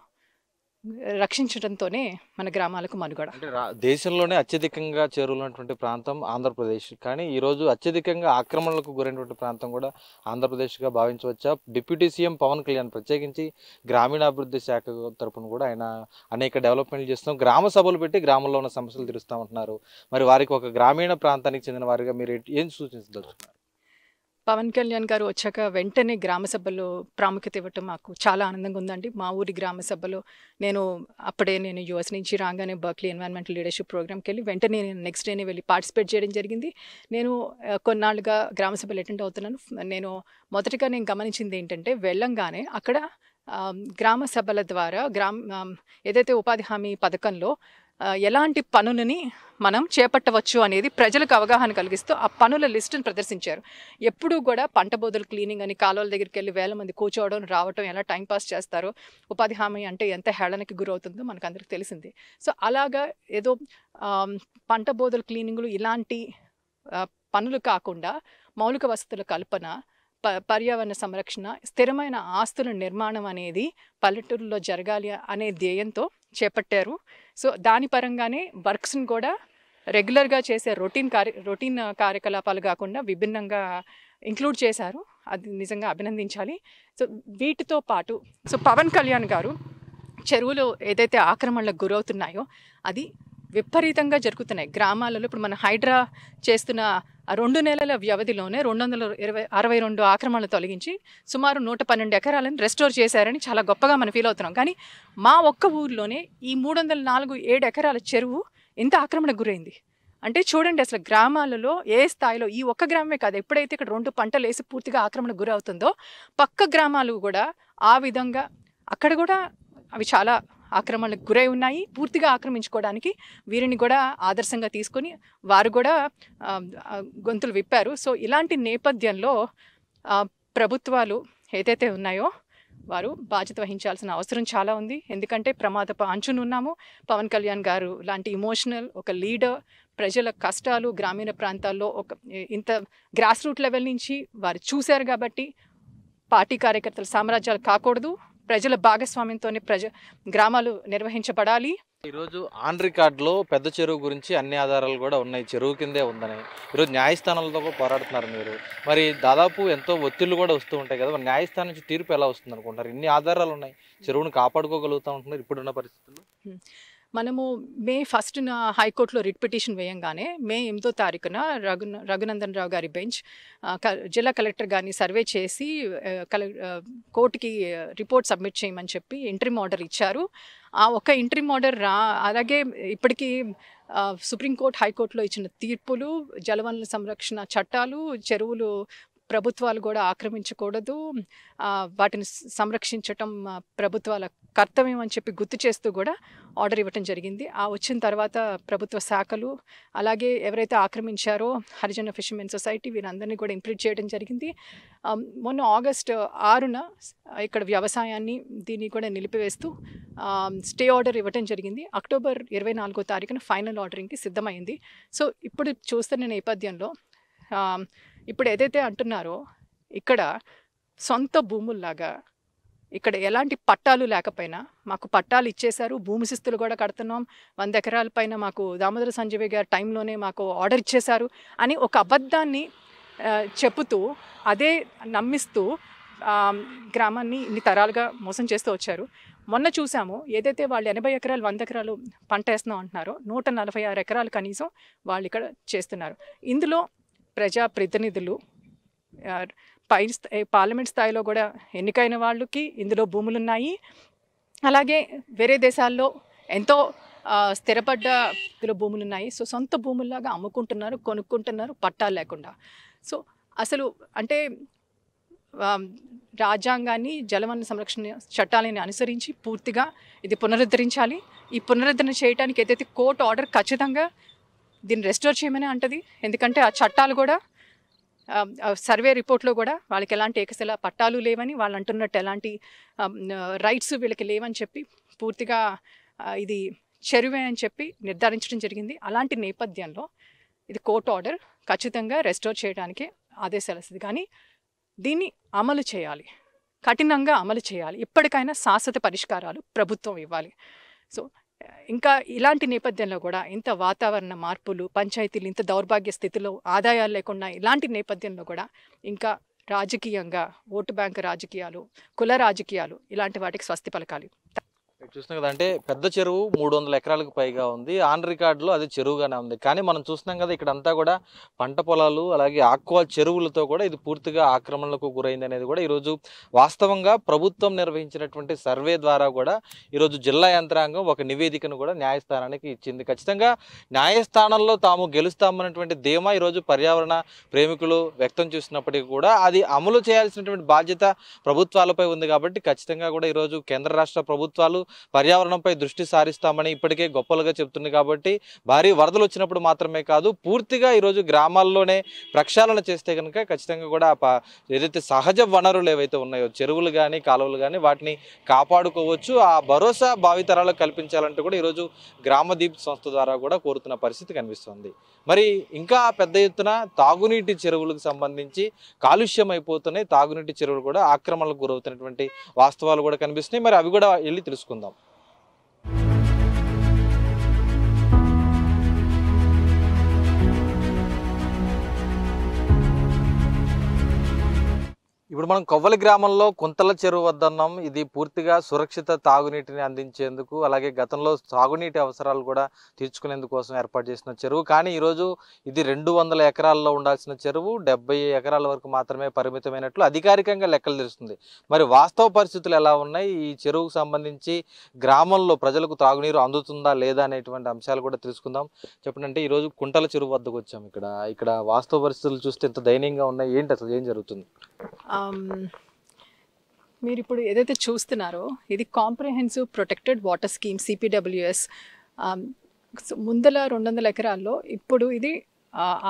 రక్షించడంతోనే మన గ్రామాలకు మనుగడ. అంటే దేశంలోనే అత్యధికంగా చేరువైనటువంటి ప్రాంతం ఆంధ్రప్రదేశ్. కానీ ఈరోజు అత్యధికంగా ఆక్రమణలకు గురైనటువంటి ప్రాంతం కూడా ఆంధ్రప్రదేశ్గా భావించవచ్చా? డిప్యూటీ సీఎం పవన్ కళ్యాణ్ ప్రత్యేకించి గ్రామీణాభివృద్ధి శాఖ తరపున కూడా ఆయన అనేక డెవలప్మెంట్లు చేస్తున్నాం, గ్రామ సభలు పెట్టి గ్రామంలో ఉన్న సమస్యలు తీరుస్తామంటున్నారు. మరి వారికి ఒక గ్రామీణ ప్రాంతానికి చెందిన వారిగా మీరు ఏం సూచించదలుచుకున్నారు? పవన్ కళ్యాణ్ గారు వచ్చాక వెంటనే గ్రామ సభలో ప్రాముఖ్యత ఇవ్వటం మాకు చాలా ఆనందంగా ఉందండి. మా ఊరి గ్రామ సభలో నేను యుఎస్ నుంచి రాగానే బర్క్లీ ఎన్వైరన్మెంటల్ లీడర్షిప్ ప్రోగ్రామ్కి వెళ్ళి వెంటనే నేను నెక్స్ట్ డేనే వెళ్ళి పార్టిసిపేట్ చేయడం జరిగింది. నేను కొన్నాళ్ళుగా గ్రామ సభలు అటెండ్ అవుతున్నాను. నేను మొదటిగా గమనించింది ఏంటంటే, వెళ్ళంగానే అక్కడ గ్రామ సభల ద్వారా ఏదైతే ఉపాధి హామీ పథకంలో ఎలాంటి పనులని మనం చేపట్టవచ్చు అనేది ప్రజలకు అవగాహన కలిగిస్తూ ఆ పనుల లిస్టును ప్రదర్శించారు. ఎప్పుడూ కూడా పంట బోధలు క్లీనింగ్ అని కాలువల దగ్గరికి వెళ్ళి వేల మంది కూర్చోవడం రావటం, ఎలా టైంపాస్ చేస్తారో, ఉపాధి హామీ అంటే ఎంత హేళనకి గురవుతుందో మనకు అందరికి తెలిసింది. సో అలాగా ఏదో పంట బోధలు క్లీనింగ్లు ఇలాంటి పనులు కాకుండా మౌలిక వసతుల కల్పన, పర్యావరణ సంరక్షణ, స్థిరమైన ఆస్తుల నిర్మాణం అనేది పల్లెటూరులో జరగాలి అనే ధ్యేయంతో చేపట్టారు. సో దాని పరంగానే వర్క్స్ని కూడా రెగ్యులర్గా చేసే రొటీన్ కార్యకలాపాలు కాకుండా విభిన్నంగా ఇంక్లూడ్ చేశారు. అది నిజంగా అభినందించాలి. సో వీటితో పాటు పవన్ కళ్యాణ్ గారు చెరువులు ఏదైతే ఆక్రమణలకు గురవుతున్నాయో అది విపరీతంగా జరుగుతున్నాయి గ్రామాలలో. ఇప్పుడు మన హైడ్రా చేస్తున్న 2 నెలల వ్యవధిలోనే 262 ఆక్రమణలు తొలగించి సుమారు 112 ఎకరాలను రెస్టోర్ చేశారని చాలా గొప్పగా మనం ఫీల్ అవుతున్నాం. కానీ మా ఒక్క ఊర్లోనే ఈ 304 ఎకరాల చెరువు ఇంత ఆక్రమణకు గురైంది. అంటే చూడండి, అసలు గ్రామాలలో ఏ స్థాయిలో, ఈ ఒక్క గ్రామమే కాదు, ఎప్పుడైతే ఇక్కడ 2 పంటలు వేసి పూర్తిగా ఆక్రమణకు గురవుతుందో పక్క గ్రామాలు కూడా ఆ విధంగా అక్కడ కూడా అవి చాలా ఆక్రమణలకు గురై ఉన్నాయి. పూర్తిగా ఆక్రమించుకోవడానికి వీరిని కూడా ఆదర్శంగా తీసుకొని వారు కూడా గొంతులు విప్పారు. సో ఇలాంటి నేపథ్యంలో ప్రభుత్వాలు ఏదైతే ఉన్నాయో వారు బాధ్యత వహించాల్సిన అవసరం చాలా ఉంది. ఎందుకంటే ప్రమాదపు అంచునున్నాము. పవన్ కళ్యాణ్ గారు లాంటి ఇమోషనల్ ఒక లీడర్ ప్రజల కష్టాలు గ్రామీణ ప్రాంతాల్లో ఇంత గ్రాస్ రూట్ లెవెల్ నుంచి వారు చూశారు. కాబట్టి పార్టీ కార్యకర్తల సామ్రాజ్యాలు కాకూడదు, ప్రజల భాగస్వామ్యంతోనే గ్రామాలు నిర్వహించబడాలి. ఈరోజు ఆన్ రికార్డులో పెద్ద చెరువు గురించి అన్ని ఆధారాలు కూడా ఉన్నాయి, చెరువు కిందే ఉందని. ఈరోజు న్యాయస్థానాలతో కూడా పోరాడుతున్నారు మీరు. మరి దాదాపు ఎంతో ఒత్తిళ్లు కూడా వస్తూ ఉంటాయి కదా, మరి న్యాయస్థానం నుంచి తీర్పు ఎలా వస్తుంది అనుకుంటారు? ఇన్ని ఆధారాలు ఉన్నాయి, చెరువును కాపాడుకోగలుగుతూ ఉంటున్నారు ఇప్పుడున్న పరిస్థితుల్లో. మనము మే 1న హైకోర్టులో రిట్ పిటిషన్ వేయంగానే మే 8వ తారీఖున రఘునందన్ రావు గారి బెంచ్ జిల్లా కలెక్టర్ గారిని సర్వే చేసి కోర్టుకి రిపోర్ట్ సబ్మిట్ చేయమని చెప్పి ఇంటరిమ్ ఆర్డర్ ఇచ్చారు. ఆ ఒక ఇంటరిమ్ ఆర్డర్ అలాగే ఇప్పటికీ సుప్రీంకోర్టు, హైకోర్టులో ఇచ్చిన తీర్పులు, జలవనరుల సంరక్షణ చట్టాలు, చెరువులు ప్రభుత్వాలు కూడా ఆక్రమించకూడదు, వాటిని సంరక్షించటం ప్రభుత్వాల కర్తవ్యం అని చెప్పి గుర్తు చేస్తూ కూడా ఆర్డర్ ఇవ్వటం జరిగింది. వచ్చిన తర్వాత ప్రభుత్వ శాఖలు అలాగే ఎవరైతే ఆక్రమించారో హరిజన ఫిషర్మెన్ సొసైటీ వీరందరినీ కూడా ఇంప్లీట్ చేయడం జరిగింది. మొన్న ఆగస్టు 6న ఇక్కడ వ్యవసాయాన్ని దీన్ని కూడా నిలిపివేస్తూ స్టే ఆర్డర్ ఇవ్వటం జరిగింది. అక్టోబర్ 24వ తారీఖున ఫైనల్ ఆర్డరింగ్కి సిద్ధమైంది. సో ఇప్పుడు చూస్తున్న నేపథ్యంలో ఇప్పుడు ఏదైతే అంటున్నారో ఇక్కడ సొంత భూముల్లాగా ఇక్కడ ఎలాంటి పట్టాలు లేకపోయినా మాకు పట్టాలు ఇచ్చేశారు, భూమి శిస్తులు కూడా కడుతున్నాం, 100 ఎకరాల పైన మాకు దామోదర సంజయ్ గారి టైంలోనే మాకు ఆర్డర్ ఇచ్చేశారు అని ఒక అబద్ధాన్ని చెబుతూ అదే నమ్మిస్తూ గ్రామాన్ని ఇన్ని తరాలుగా మోసం చేస్తూ వచ్చారు. మొన్న చూసాము, ఏదైతే వాళ్ళు 80 ఎకరాలు 100 ఎకరాలు పంట వేస్తున్నాం అంటున్నారో 146 ఎకరాలు కనీసం వాళ్ళు ఇక్కడ చేస్తున్నారు. ఇందులో ప్రజాప్రతినిధులు పార్లమెంట్ స్థాయిలో కూడా ఎన్నికైన వాళ్ళకి ఇందులో భూములు ఉన్నాయి. అలాగే వేరే దేశాల్లో ఎంతో స్థిరపడ్డ ఇందులో భూములు ఉన్నాయి. సో సొంత భూముల్లాగా అమ్ముకుంటున్నారు, కొనుక్కుంటున్నారు పట్టాలు లేకుండా. సో అసలు అంటే రాజ్యాంగాన్ని, జలవనరుల సంరక్షణ చట్టాలని అనుసరించి పూర్తిగా ఇది పునరుద్ధరించాలి. ఈ పునరుద్ధరణ చేయడానికి ఏదైతే కోర్టు ఆర్డర్ ఖచ్చితంగా దీన్ని రెస్టోర్ చేయమని అంటది. ఎందుకంటే ఆ చట్టాలు కూడా సర్వే రిపోర్ట్లో కూడా వాళ్ళకి ఎలాంటి ఏకశిలా పట్టాలు లేవని, వాళ్ళు అంటున్నట్టు ఎలాంటి రైట్స్ వీళ్ళకి లేవని చెప్పి పూర్తిగా ఇది చెరువే అని చెప్పి నిర్ధారించడం జరిగింది. అలాంటి నేపథ్యంలో ఇది కోర్టు ఆర్డర్ ఖచ్చితంగా రెస్టోర్ చేయడానికి ఆదేశాలు వస్తుంది. కానీ దీన్ని అమలు చేయాలి, కఠినంగా అమలు చేయాలి. ఇప్పటికైనా శాశ్వత పరిష్కారాలు ప్రభుత్వం ఇవ్వాలి. సో ఇంకా ఇలాంటి నేపథ్యంలో కూడా ఇంత వాతావరణ మార్పులు, పంచాయతీలు ఇంత దౌర్భాగ్య స్థితిలో ఆదాయాలు లేకుండా ఇలాంటి నేపథ్యంలో కూడా ఇంకా రాజకీయంగా ఓటు బ్యాంకు రాజకీయాలు, కుల రాజకీయాలు ఇలాంటి వాటికి స్వస్తి పలకాలి. చూస్తున్నాం కదా, అంటే పెద్ద చెరువు 300 ఎకరాలకు పైగా ఉంది. ఆన్ రికార్డులో అది చెరువుగానే ఉంది. కానీ మనం చూస్తున్నాం కదా, ఇక్కడ అంతా కూడా పంట పొలాలు అలాగే ఆక్వా చెరువులతో కూడా ఇది పూర్తిగా ఆక్రమణలకు గురైంది అనేది కూడా ఈరోజు వాస్తవంగా ప్రభుత్వం నిర్వహించినటువంటి సర్వే ద్వారా కూడా ఈరోజు జిల్లా యంత్రాంగం ఒక నివేదికను కూడా న్యాయస్థానానికి ఇచ్చింది. ఖచ్చితంగా న్యాయస్థానంలో తాము గెలుస్తామన్నటువంటి ధీమా ఈరోజు పర్యావరణ ప్రేమికులు వ్యక్తం చేస్తున్నప్పటికీ కూడా అది అమలు చేయాల్సినటువంటి బాధ్యత ప్రభుత్వాలపై ఉంది. కాబట్టి ఖచ్చితంగా కూడా ఈరోజు కేంద్ర రాష్ట్ర ప్రభుత్వాలు పర్యావరణంపై దృష్టి సారిస్తామని ఇప్పటికే గొప్పలుగా చెప్తుంది. కాబట్టి భారీ వరదలు వచ్చినప్పుడు మాత్రమే కాదు, పూర్తిగా ఈరోజు గ్రామాల్లోనే ప్రక్షాళన చేస్తే కనుక ఖచ్చితంగా కూడా ఏదైతే సహజ వనరులు ఏవైతే ఉన్నాయో చెరువులు కానీ కాలువలు కానీ వాటిని కాపాడుకోవచ్చు. ఆ భరోసా భావితరాలకు కల్పించాలంటూ కూడా ఈరోజు గ్రామదీప్ సంస్థ ద్వారా కూడా కోరుతున్న పరిస్థితి కనిపిస్తుంది. మరి ఇంకా పెద్ద ఎత్తున తాగునీటి చెరువులకు సంబంధించి కాలుష్యం అయిపోతున్నాయి. తాగునీటి చెరువులు కూడా ఆక్రమణలకు గురవుతున్నటువంటి వాస్తవాలు కూడా కనిపిస్తున్నాయి. మరి అవి కూడా వెళ్ళి తెలుసుకుందాం. ఇప్పుడు మనం కొవ్వలి గ్రామంలో కుంతల చెరువు వద్ద ఉన్నాం. ఇది పూర్తిగా సురక్షిత తాగునీటిని అందించేందుకు అలాగే గతంలో సాగునీటి అవసరాలు కూడా తీర్చుకునేందుకు కోసం ఏర్పాటు చేసిన చెరువు. కానీ ఈరోజు ఇది 200 ఎకరాల్లో ఉండాల్సిన చెరువు 70 ఎకరాల వరకు మాత్రమే పరిమితమైనట్లు అధికారికంగా లెక్కలు తెలుస్తుంది. మరి వాస్తవ పరిస్థితులు ఎలా ఉన్నాయి, ఈ చెరువుకు సంబంధించి గ్రామంలో ప్రజలకు తాగునీరు అందుతుందా లేదా అనేటువంటి అంశాలు కూడా తెలుసుకుందాం. చెప్పండి, ఈరోజు కుంటల చెరువు వద్దకు వచ్చాం. ఇక్కడ వాస్తవ పరిస్థితులు చూస్తే ఎంత దయనీయంగా ఉన్నాయి, ఏంటి అసలు ఏం జరుగుతుంది? మీరు ఇప్పుడు ఏదైతే చూస్తున్నారో ఇది comprehensive protected water scheme CPWS. ముందల 200 ఎకరాల్లో ఇప్పుడు ఇది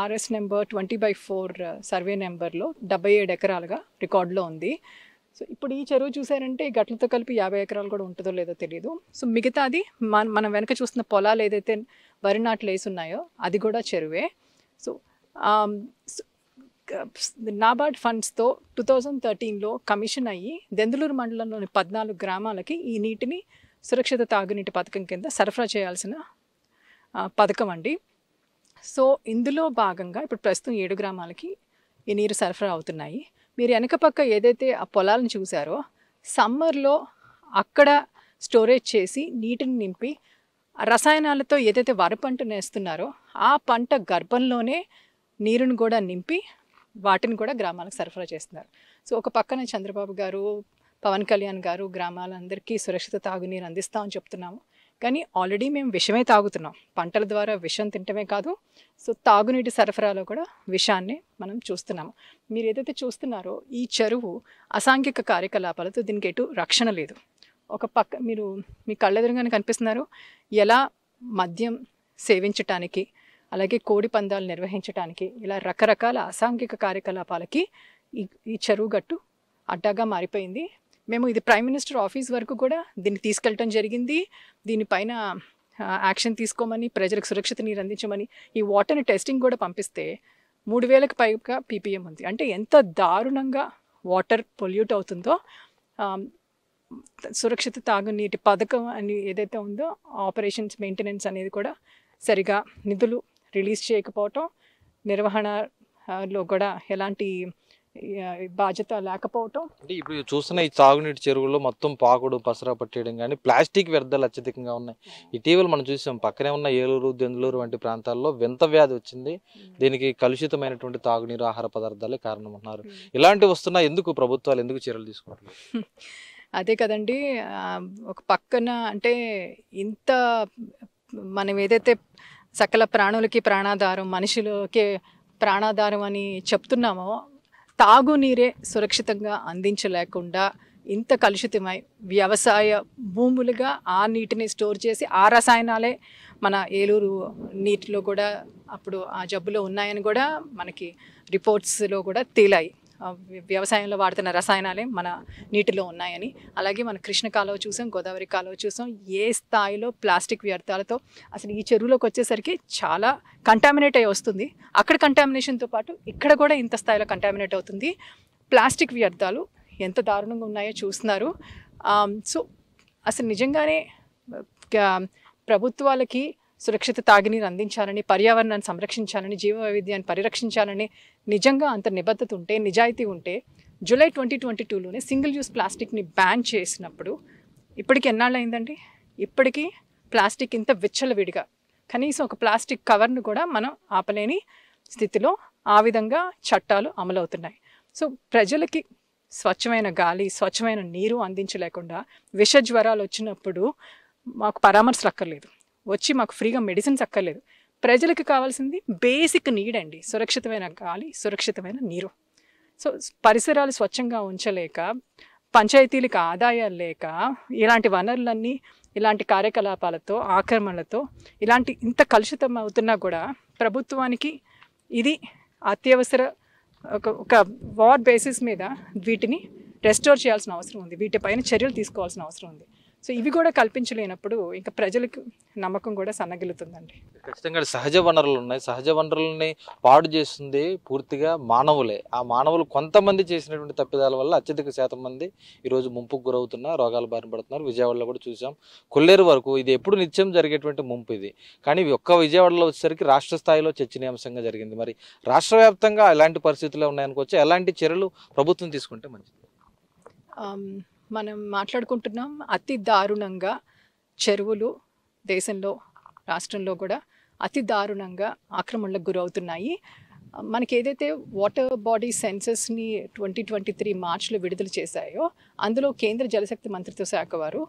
RS నెంబర్ 20/4 సర్వే నెంబర్లో 77 ఎకరాలుగా రికార్డులో ఉంది. సో ఇప్పుడు ఈ చెరువు చూసారంటే ఈ గట్లతో కలిపి 50 ఎకరాలు కూడా ఉంటుందో లేదో తెలియదు. సో మిగతాది మనం వెనక చూస్తున్న పొలాలు ఏదైతే వరి నాట్లు వేసి ఉన్నాయో అది కూడా చెరువే. సో నాబార్డ్ ఫండ్స్తో 2013లో కమిషన్ అయ్యి దెందులూరు మండలంలోని 14 గ్రామాలకి ఈ నీటిని సురక్షిత తాగునీటి పథకం కింద సరఫరా చేయాల్సిన పథకం అండి. సో ఇందులో భాగంగా ఇప్పుడు ప్రస్తుతం 7 గ్రామాలకి ఈ నీరు సరఫరా అవుతున్నాయి. మీరు వెనక పక్క ఏదైతే ఆ పొలాలను చూసారో సమ్మర్లో అక్కడ స్టోరేజ్ చేసి నీటిని నింపి రసాయనాలతో ఏదైతే వరి పంటను వేస్తున్నారో ఆ పంట గర్భంలోనే నీరుని కూడా నింపి వాటిని కూడా గ్రామాలకు సరఫరా చేస్తున్నారు. సో ఒక పక్కన చంద్రబాబు గారు, పవన్ కళ్యాణ్ గారు గ్రామాలందరికీ సురక్షిత తాగునీరు అందిస్తామని చెప్తున్నాము. కానీ ఆల్రెడీ మేము విషమే తాగుతున్నాం. పంటల ద్వారా విషం తింటమే కాదు, సో తాగునీటి సరఫరాలో కూడా విషాన్ని మనం చూస్తున్నాము. మీరు ఏదైతే చూస్తున్నారో ఈ చెరువు అసాంఘిక కార్యకలాపాలతో దీనికి ఎటు రక్షణ లేదు. ఒక పక్క మీరు మీ కళ్ళెదురుగానే కనిపిస్తున్నారు ఎలా మద్యం సేవించటానికి అలాగే కోడి పందాలు నిర్వహించడానికి ఇలా రకరకాల అసాంఘిక కార్యకలాపాలకి ఈ చెరువు గట్టు అడ్డాగా మారిపోయింది. మేము ఇది ప్రైమ్ మినిస్టర్ ఆఫీస్ వరకు కూడా దీన్ని తీసుకెళ్ళటం జరిగింది. దీనిపైన యాక్షన్ తీసుకోమని, ప్రజలకు సురక్షిత నీరు అందించమని, ఈ వాటర్ని టెస్టింగ్ కూడా పంపిస్తే 3000కి పైగా PPM ఉంది. అంటే ఎంత దారుణంగా వాటర్ పొల్యూట్ అవుతుందో. సురక్షిత తాగునీటి పథకం అని ఏదైతే ఉందో ఆపరేషన్స్ మెయింటెనెన్స్ అనేది కూడా సరిగా నిధులు రిలీజ్ చేయకపోవటం, నిర్వహణలో కూడా ఎలాంటి బాధ్యత లేకపోవటం. అంటే ఇప్పుడు చూస్తున్న ఈ తాగునీటి చెరువుల్లో మొత్తం పాకుడు పసరా పట్టేయడం కానీ ప్లాస్టిక్ వ్యర్థాలు అత్యధికంగా ఉన్నాయి. ఇటీవల మనం చూసాం పక్కనే ఉన్న ఏలూరు, దెందులూరు వంటి ప్రాంతాల్లో వింత వ్యాధి వచ్చింది. దీనికి కలుషితమైనటువంటి తాగునీరు, ఆహార పదార్థాలే కారణం అన్నారు. ఇలాంటివి వస్తున్నా ఎందుకు ప్రభుత్వాలు ఎందుకు చర్యలు తీసుకుంటారు? అదే కదండి, ఒక పక్కన అంటే ఇంత మనం ఏదైతే సకల ప్రాణులకి ప్రాణాధారం, మనుషులకి ప్రాణాధారం అని చెప్తున్నామో తాగునీరే సురక్షితంగా అందించలేకుండా ఇంత కలుషితమై వ్యవసాయ భూములుగా ఆ నీటిని స్టోర్ చేసి ఆ రసాయనాలే మన ఏలూరు నీటిలో కూడా అప్పుడు ఆ జబ్బులో ఉన్నాయని కూడా మనకి రిపోర్ట్స్లో కూడా తేలాయి. వ్యవసాయంలో వాడుతున్న రసాయనాలే మన నీటిలో ఉన్నాయని. అలాగే మన కృష్ణ కాలువ చూసాం, గోదావరి కాలువ చూసాం. ఏ స్థాయిలో ప్లాస్టిక్ వ్యర్థాలతో అసలు ఈ చెరువులోకి వచ్చేసరికి చాలా కంటామినేట్ అయి వస్తుంది. అక్కడ కంటామినేషన్తో పాటు ఇక్కడ కూడా ఇంత స్థాయిలో కంటామినేట్ అవుతుంది. ప్లాస్టిక్ వ్యర్థాలు ఎంత దారుణంగా ఉన్నాయో చూస్తున్నారు. సో అసలు నిజంగానే ప్రభుత్వాలకి సురక్షిత తాగునీరు అందించాలని, పర్యావరణాన్ని సంరక్షించాలని, జీవ వైవిధ్యాన్ని పరిరక్షించాలని నిజంగా అంత నిబద్ధత ఉంటే, నిజాయితీ ఉంటే జూలై 2022లోనే సింగిల్ యూస్ ప్లాస్టిక్ని బ్యాన్ చేసినప్పుడు ఇప్పటికి ఎన్నాళ్ళు అయిందండి? ఇప్పటికీ ప్లాస్టిక్ ఇంత విచ్చలవిడిగా కనీసం ఒక ప్లాస్టిక్ కవర్ను కూడా మనం ఆపలేని స్థితిలో ఆ విధంగా చట్టాలు అమలవుతున్నాయి. సో ప్రజలకి స్వచ్ఛమైన గాలి, స్వచ్ఛమైన నీరు అందించలేకుండా విష జ్వరాలు వచ్చినప్పుడు మాకు పరామర్శలు అక్కర్లేదు, వచ్చి మాకు ఫ్రీగా మెడిసిన్స్ అక్కర్లేదు. ప్రజలకు కావాల్సింది బేసిక్ నీడ్ అండి, సురక్షితమైన గాలి, సురక్షితమైన నీరు. సో పరిసరాలు స్వచ్ఛంగా ఉంచలేక, పంచాయతీలకు ఆదాయాలు లేక, ఇలాంటి వనరులన్నీ ఇలాంటి కార్యకలాపాలతో, ఆక్రమణలతో ఇలాంటి ఇంత కలుషితం అవుతున్నా కూడా ప్రభుత్వానికి ఇది అత్యవసర ఒక వార్ బేసిస్ మీద వీటిని రెస్టోర్ చేయాల్సిన అవసరం ఉంది, వీటిపైన చర్యలు తీసుకోవాల్సిన అవసరం ఉంది. సో ఇవి కూడా కల్పించలేనప్పుడు ఇంకా ప్రజలకు నమ్మకం కూడా సన్నగిలుతుందండి. ఖచ్చితంగా సహజ వనరులు ఉన్నాయి, సహజ వనరులని పాడు చేస్తుంది పూర్తిగా మానవులే. ఆ మానవులు కొంతమంది చేసినటువంటి తప్పిదాల వల్ల అత్యధిక శాతం మంది ఈరోజు ముంపుకు గురవుతున్న రోగాల బారిన పడుతున్నారు. విజయవాడలో కూడా చూసాం. కొల్లేరు వరకు ఇది ఎప్పుడు నిత్యం జరిగేటువంటి ముంపు ఇది, కానీ ఒక్క విజయవాడలో వచ్చేసరికి రాష్ట్ర స్థాయిలో చర్చనీయాంశంగా జరిగింది. మరి రాష్ట్ర వ్యాప్తంగా ఎలాంటి పరిస్థితులు ఉన్నాయనుకోవచ్చు, ఎలాంటి చర్యలు ప్రభుత్వం తీసుకుంటే మంచిది? మనం మాట్లాడుకుంటున్నాం అతి దారుణంగా చెరువులు దేశంలో, రాష్ట్రంలో కూడా అతి దారుణంగా ఆక్రమణలకు గురవుతున్నాయి. మనకి ఏదైతే వాటర్ బాడీ సెన్సెస్ని 2023 మార్చిలో విడుదల చేశాయో అందులో కేంద్ర జలశక్తి మంత్రిత్వ శాఖ వారు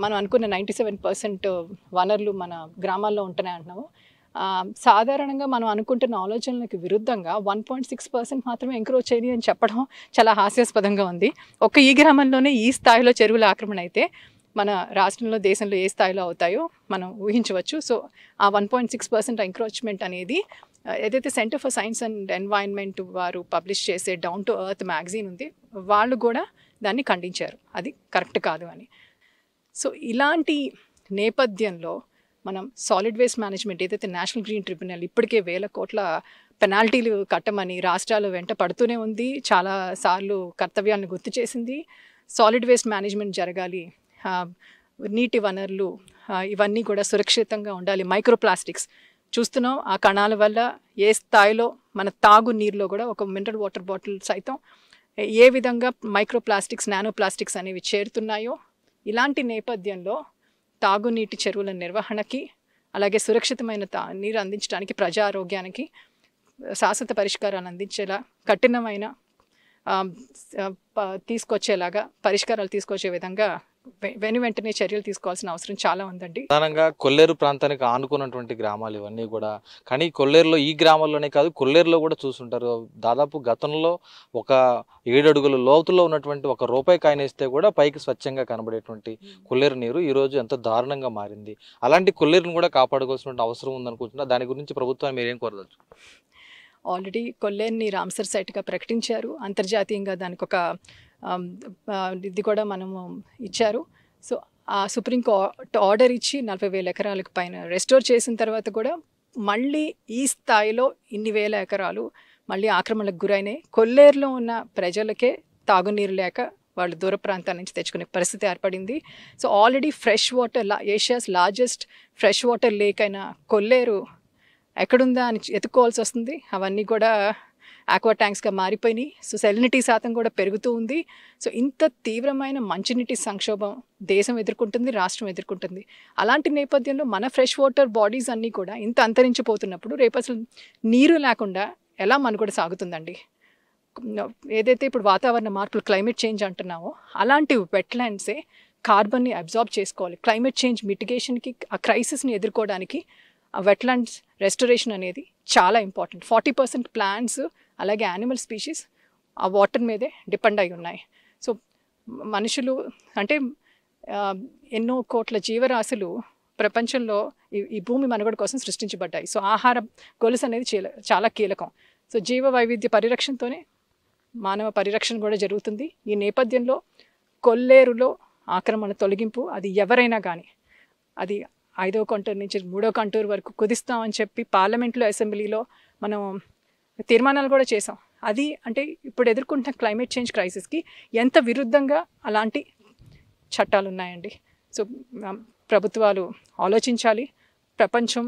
మనం అనుకున్న 97% వనరులు మన గ్రామాల్లో ఉంటున్నాయి అంటున్నాము. సాధారణంగా మనం అనుకుంటున్న ఆలోచనలకు విరుద్ధంగా 1.6% మాత్రమే ఎంక్రోచ్ చేయాలి అని చెప్పడం చాలా హాస్యాస్పదంగా ఉంది. ఈ గ్రామంలోనే ఈ స్థాయిలో చెరువుల ఆక్రమణ అయితే మన రాష్ట్రంలో, దేశంలో ఏ స్థాయిలో అవుతాయో మనం ఊహించవచ్చు. సో ఆ 1.6% ఎంక్రోచ్మెంట్ అనేది ఏదైతే centre for science and environment వారు పబ్లిష్ చేసే డౌన్ టు ఎర్త్ మ్యాగజైన్ ఉంది, వాళ్ళు కూడా దాన్ని ఖండించారు, అది కరెక్ట్ కాదు అని. సో ఇలాంటి నేపథ్యంలో మనం సాలిడ్ వేస్ట్ మేనేజ్మెంట్ ఏదైతే నేషనల్ గ్రీన్ ట్రిబ్యునల్ ఇప్పటికే 1000 కోట్ల పెనాల్టీలు కట్టమని రాష్ట్రాలు వెంట పడుతూనే ఉంది, చాలా సార్లు కర్తవ్యాలను గుర్తు చేసింది. సాలిడ్ వేస్ట్ మేనేజ్మెంట్ జరగాలి, నీటి వనరులు ఇవన్నీ కూడా సురక్షితంగా ఉండాలి. మైక్రో ప్లాస్టిక్స్ చూస్తున్నాం, ఆ కణాల వల్ల ఏ స్థాయిలో మన తాగు నీరులో కూడా ఒక మినరల్ వాటర్ బాటిల్ సైతం ఏ విధంగా మైక్రో ప్లాస్టిక్స్, నానో ప్లాస్టిక్స్ అనేవి చేరుతున్నాయో, ఇలాంటి నేపథ్యంలో తాగునీటి చెరువుల నిర్వహణకి, అలాగే సురక్షితమైన నీరు అందించడానికి, ప్రజా ఆరోగ్యానికి శాశ్వత పరిష్కారాలు అందించేలా కఠినమైన తీసుకొచ్చేలాగా పరిష్కారాలు తీసుకొచ్చే విధంగా వెంటనే చర్యలు తీసుకోవాల్సిన అవసరం చాలా ఉందండి. ప్రధానంగా కొల్లేరు ప్రాంతానికి ఆనుకున్నటువంటి గ్రామాలు ఇవన్నీ కూడా, కానీ కొల్లేరులో ఈ గ్రామాల్లోనే కాదు కొల్లేరులో కూడా చూస్తుంటారు. దాదాపు గతంలో ఒక 7 అడుగుల లోతులో ఉన్నటువంటి ఒక రూపాయి కాయిన్ వేస్తే కూడా పైకి స్వచ్ఛంగా కనబడేటువంటి కొల్లేరు నీరు ఈరోజు ఎంత దారుణంగా మారింది. అలాంటి కొల్లేరును కూడా కాపాడుకోవాల్సిన అవసరం ఉందనుకుంటున్నా. దాని గురించి ప్రభుత్వాన్ని మీరేం కోరదచ్చు? ఆల్రెడీ కొల్లేరుని రామ్సర్ సైట్గా ప్రకటించారు, అంతర్జాతీయంగా దానికి ఒక ఇది కూడా మనము ఇచ్చారు. సో ఆ సుప్రీం కోర్ట్ ఆర్డర్ ఇచ్చి 40,000 ఎకరాలకు పైన రెస్టోర్ చేసిన తర్వాత కూడా మళ్ళీ ఈ స్థాయిలో ఇన్ని వేల ఎకరాలు మళ్ళీ ఆక్రమణలకు గురైనాయి. కొల్లేరులో ఉన్న ప్రజలకే తాగునీరు లేక వాళ్ళు దూర ప్రాంతాల నుంచి తెచ్చుకునే పరిస్థితి ఏర్పడింది. So already fresh water, Asia's largest fresh water lake అయిన కొల్లేరు ఎక్కడుందా అని ఎత్తుకోవాల్సి వస్తుంది. అవన్నీ కూడా ఆక్వా ట్యాంక్స్గా మారిపోయినాయి. సో సెలినిటీ శాతం కూడా పెరుగుతూ ఉంది. సో ఇంత తీవ్రమైన మంచినీటి సంక్షోభం దేశం ఎదుర్కొంటుంది, రాష్ట్రం ఎదుర్కొంటుంది. అలాంటి నేపథ్యంలో మన ఫ్రెష్ వాటర్ బాడీస్ అన్నీ కూడా ఇంత అంతరించిపోతున్నప్పుడు రేపు అసలు నీరు లేకుండా ఎలా మనుగడ సాగుతుందండి? ఏదైతే ఇప్పుడు వాతావరణ మార్పులు, క్లైమేట్ చేంజ్ అంటున్నామో, అలాంటి వెట్లాండ్సే కార్బన్ని అబ్జార్బ్ చేసుకోవాలి. క్లైమేట్ చేంజ్ మిటిగేషన్కి, ఆ క్రైసిస్ని ఎదుర్కోవడానికి ఆ వెట్లాండ్స్ రెస్టరేషన్ అనేది చాలా ఇంపార్టెంట్. 40% ప్లాంట్స్ అలాగే యానిమల్ స్పీషీస్ ఆ వాటర్ మీదే డిపెండ్ అయి ఉన్నాయి. సో మనుషులు అంటే ఎన్నో కోట్ల జీవరాశులు ప్రపంచంలో ఈ భూమి మనుగడ కోసం సృష్టించబడ్డాయి. సో ఆహార గొలుసు అనేది చాలా కీలకం. సో జీవ వైవిధ్య పరిరక్షణతోనే మానవ పరిరక్షణ కూడా జరుగుతుంది. ఈ నేపథ్యంలో కొల్లేరులో ఆక్రమణ తొలగింపు, అది ఎవరైనా కానీ, అది 5వ కంటూరు నుంచి 3వ కంటూరు వరకు కుదిస్తామని చెప్పి పార్లమెంట్లో, అసెంబ్లీలో మనం తీర్మానాలు కూడా చేసాం. అది అంటే ఇప్పుడు ఎదుర్కొంటున్న క్లైమేట్ చేంజ్ క్రైసిస్కి ఎంత విరుద్ధంగా అలాంటి చట్టాలు ఉన్నాయండి. సో ప్రభుత్వాలు ఆలోచించాలి. ప్రపంచం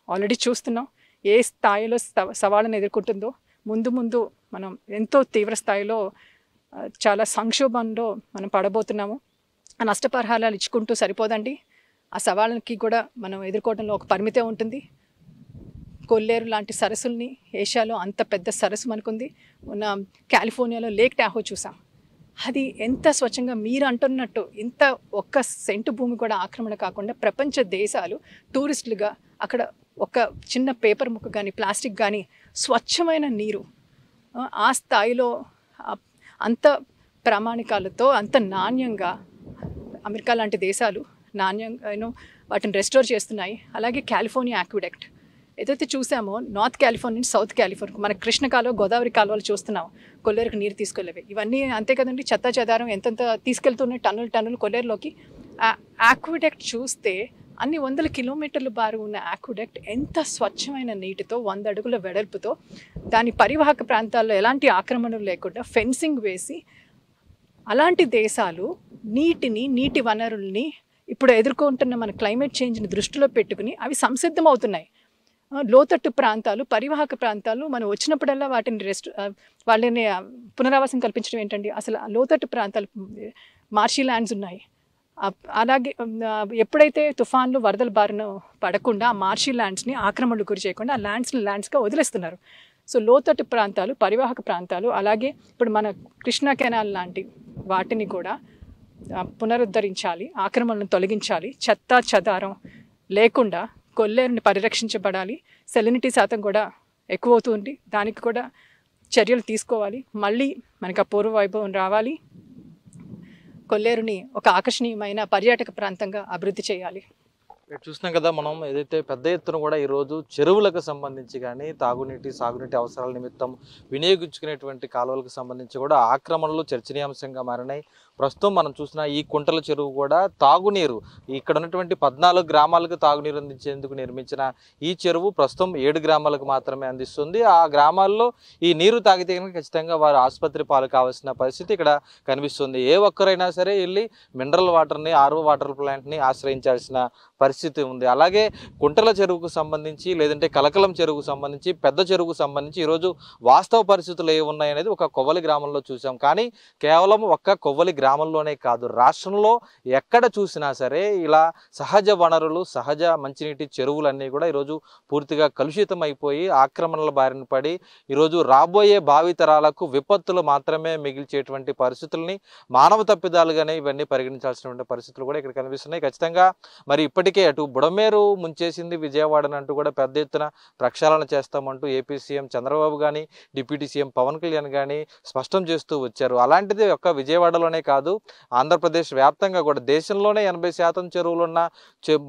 ఆల్రెడీ చూస్తున్నాం ఏ స్థాయిలో సవాళ్ళను ఎదుర్కొంటుందో. ముందు మనం ఎంతో తీవ్ర స్థాయిలో చాలా సంక్షోభంలో మనం పడబోతున్నాము. ఆ నష్టపరిహారాలు ఇచ్చుకుంటూ సరిపోదండి. ఆ సవాళ్ళకి కూడా మనం ఎదుర్కోవడంలో ఒక పరిమితే ఉంటుంది. కొల్లేరు లాంటి సరస్సుల్ని, ఏషియాలో అంత పెద్ద సరస్సు మనకుంది. ఉన్న కాలిఫోర్నియాలో లేక్ టాహో చూసాం. అది ఎంత స్వచ్ఛంగా మీరు అంటున్నట్టు ఇంత ఒక్క సెంటు భూమి కూడా ఆక్రమణ కాకుండా ప్రపంచ దేశాలు టూరిస్టులుగా అక్కడ ఒక చిన్న పేపర్ ముక్క కానీ ప్లాస్టిక్ కానీ స్వచ్ఛమైన నీరు ఆ స్థాయిలో అంత ప్రామాణికాలతో అంత నాణ్యంగా అమెరికా లాంటి దేశాలు నాణ్యంగా వాటిని రెస్టోర్ చేస్తున్నాయి. అలాగే కాలిఫోర్నియా ఆక్విడక్ట్ ఏదైతే చూసామో నార్త్ కాలిఫోర్నియా నుంచి సౌత్ కాలిఫోర్నియా మన కృష్ణ కాలువ గోదావరి కాలువలు చూస్తున్నాం. కొల్లేరుకు నీరు తీసుకెళ్ళేవి ఇవన్నీ అంతే కదండి. చెత్త చెదారం ఎంతెంత తీసుకెళ్తున్నాయి టన్నులు కొల్లేరులోకి. ఆ ఆక్విడక్ట్ చూస్తే అన్ని 100 కిలోమీటర్ల బారు ఉన్న ఆక్విడక్ట్ ఎంత స్వచ్ఛమైన నీటితో 100 అడుగుల వెడల్పుతో దాని పరివాహక ప్రాంతాల్లో ఎలాంటి ఆక్రమణలు లేకుండా ఫెన్సింగ్ వేసి అలాంటి దేశాలు నీటి వనరుల్ని ఇప్పుడు ఎదుర్కొంటున్న మన క్లైమేట్ చేంజ్ని దృష్టిలో పెట్టుకుని అవి సంసిద్ధం అవుతున్నాయి. లోతట్టు ప్రాంతాలు పరివాహక ప్రాంతాలు మనం వచ్చినప్పుడల్లా వాళ్ళని పునరావాసం కల్పించడం ఏంటండి. అసలు లోతట్టు ప్రాంతాలు మార్షీ ల్యాండ్స్ ఉన్నాయి. అలాగే ఎప్పుడైతే తుఫాన్లు వరదల బారిన పడకుండా ఆ మార్షీ ల్యాండ్స్ని ఆక్రమణలు గురి చేయకుండా ఆ ల్యాండ్స్గా వదిలేస్తున్నారు. సో లోతట్టు ప్రాంతాలు పరివాహక ప్రాంతాలు అలాగే ఇప్పుడు మన కృష్ణా కెనాల్ లాంటి వాటిని కూడా పునరుద్ధరించాలి, ఆక్రమణలను తొలగించాలి, చెత్త చెదారం లేకుండా కొల్లేరుని పరిరక్షించబడాలి. సెలినిటీ శాతం కూడా ఎక్కువ అవుతుంది, దానికి కూడా చర్యలు తీసుకోవాలి. మళ్ళీ మనకు ఆ పూర్వ వైభవం రావాలి. కొల్లేరుని ఒక ఆకర్షణీయమైన పర్యాటక ప్రాంతంగా అభివృద్ధి చేయాలి. చూస్తున్నాం కదా మనం ఏదైతే పెద్ద ఎత్తున కూడా ఈరోజు చెరువులకు సంబంధించి కానీ తాగునీటి సాగునీటి అవసరాల నిమిత్తం వినియోగించుకునేటువంటి కాలువలకు సంబంధించి కూడా ఆక్రమణలు చర్చనీయాంశంగా మారినాయి. ప్రస్తుతం మనం చూసిన ఈ కుంటల చెరువు కూడా తాగునీరు ఇక్కడ ఉన్నటువంటి 14 గ్రామాలకు తాగునీరు అందించేందుకు నిర్మించిన ఈ చెరువు ప్రస్తుతం 7 గ్రామాలకు మాత్రమే అందిస్తుంది. ఆ గ్రామాల్లో ఈ నీరు తాగితే కనుక ఖచ్చితంగా వారు ఆసుపత్రి పాలు కావాల్సిన పరిస్థితి ఇక్కడ కనిపిస్తుంది. ఏ ఒక్కరైనా సరే వెళ్ళి మినరల్ వాటర్ని ఆర్ఓ వాటర్ ప్లాంట్ని ఆశ్రయించాల్సిన పరిస్థితి ఉంది. అలాగే కుంటల చెరువుకు సంబంధించి లేదంటే కలకలం చెరువుకు సంబంధించి పెద్ద చెరువుకు సంబంధించి ఈరోజు వాస్తవ పరిస్థితులు ఏ ఉన్నాయి అనేది ఒక కొవ్వలి గ్రామంలో చూసాం. కానీ కేవలం ఒక్క కొవ్వలి గ్రామంలోనే కాదు, రాష్ట్రంలో ఎక్కడ చూసినా సరే ఇలా సహజ వనరులు సహజ మంచినీటి చెరువులన్నీ కూడా ఈరోజు పూర్తిగా కలుషితం అయిపోయి ఆక్రమణల బారిన పడి ఈరోజు రాబోయే భావితరాలకు విపత్తులు మాత్రమే మిగిల్చేటువంటి పరిస్థితుల్ని మానవ తప్పిదాలుగానే ఇవన్నీ పరిగణించాల్సినటువంటి పరిస్థితులు కూడా ఇక్కడ కనిపిస్తున్నాయి. ఖచ్చితంగా మరి ఇప్పటికే అటు బుడమేరు ముంచేసింది విజయవాడని అంటూ కూడా పెద్ద ఎత్తున ప్రక్షాళన చేస్తామంటూ ఏపీ సీఎం చంద్రబాబు కానీ డిప్యూటీ సీఎం పవన్ కళ్యాణ్ కానీ స్పష్టం చేస్తూ వచ్చారు. అలాంటిది ఒక్క విజయవాడలోనే కాదు, ఆంధ్రప్రదేశ్ వ్యాప్తంగా కూడా దేశంలోనే 80% చెరువులున్న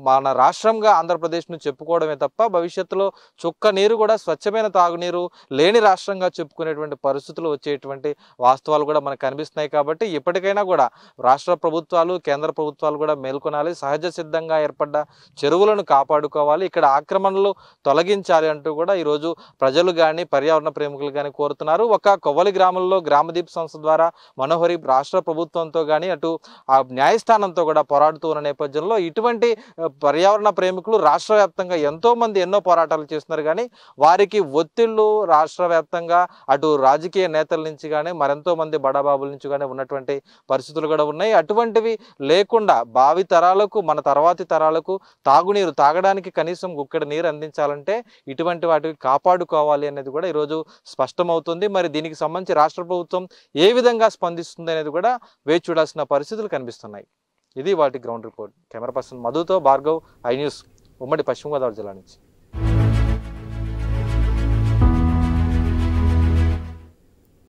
మన రాష్ట్రంగా ఆంధ్రప్రదేశ్ను చెప్పుకోవడమే తప్ప భవిష్యత్తులో చుక్క నీరు కూడా స్వచ్ఛమైన తాగునీరు లేని రాష్ట్రంగా చెప్పుకునేటువంటి పరిస్థితులు వచ్చేటువంటి వాస్తవాలు కూడా మనకు కనిపిస్తున్నాయి. కాబట్టి ఇప్పటికైనా కూడా రాష్ట్ర ప్రభుత్వాలు కేంద్ర ప్రభుత్వాలు కూడా మేల్కొనాలి. సహజ సిద్ధంగా ఏర్పడ్డ చెరువులను కాపాడుకోవాలి, ఇక్కడ ఆక్రమణలు తొలగించాలి అంటూ కూడా ఈరోజు ప్రజలు కానీ పర్యావరణ ప్రేమికులు కానీ కోరుతున్నారు. ఒక కొవ్వలి గ్రామంలో గ్రామదీప్ సంస్థ ద్వారా మనోహరి రాష్ట్ర ప్రభుత్వంతో కానీ అటు ఆ న్యాయస్థానంతో కూడా పోరాడుతూ ఉన్న నేపథ్యంలో ఇటువంటి పర్యావరణ ప్రేమికులు రాష్ట్ర వ్యాప్తంగా ఎంతోమంది ఎన్నో పోరాటాలు చేస్తున్నారు. కానీ వారికి ఒత్తిళ్లు రాష్ట్ర వ్యాప్తంగా అటు రాజకీయ నేతల నుంచి కానీ మరెంతో మంది బడాబాబుల నుంచి కానీ ఉన్నటువంటి పరిస్థితులు కూడా ఉన్నాయి. అటువంటివి లేకుండా భావి తరాలకు మన తర్వాతి తరాలకు తాగునీరు తాగడానికి కనీసం గుక్కెడు నీరు అందించాలంటే ఇటువంటి వాటికి కాపాడుకోవాలి అనేది కూడా ఈరోజు స్పష్టమవుతుంది. మరి దీనికి సంబంధించి రాష్ట్ర ప్రభుత్వం ఏ విధంగా స్పందిస్తుంది అనేది కూడా వేచి చూడాల్సిన పరిస్థితులు కనిపిస్తున్నాయి. ఇది వాటి గ్రౌండ్ రిపోర్ట్. కెమెరా పర్సన్ మధుతో భార్గవ్, ఐ న్యూస్, ఉమ్మడి పశ్చిమ గోదావరి జిల్లా నుంచి.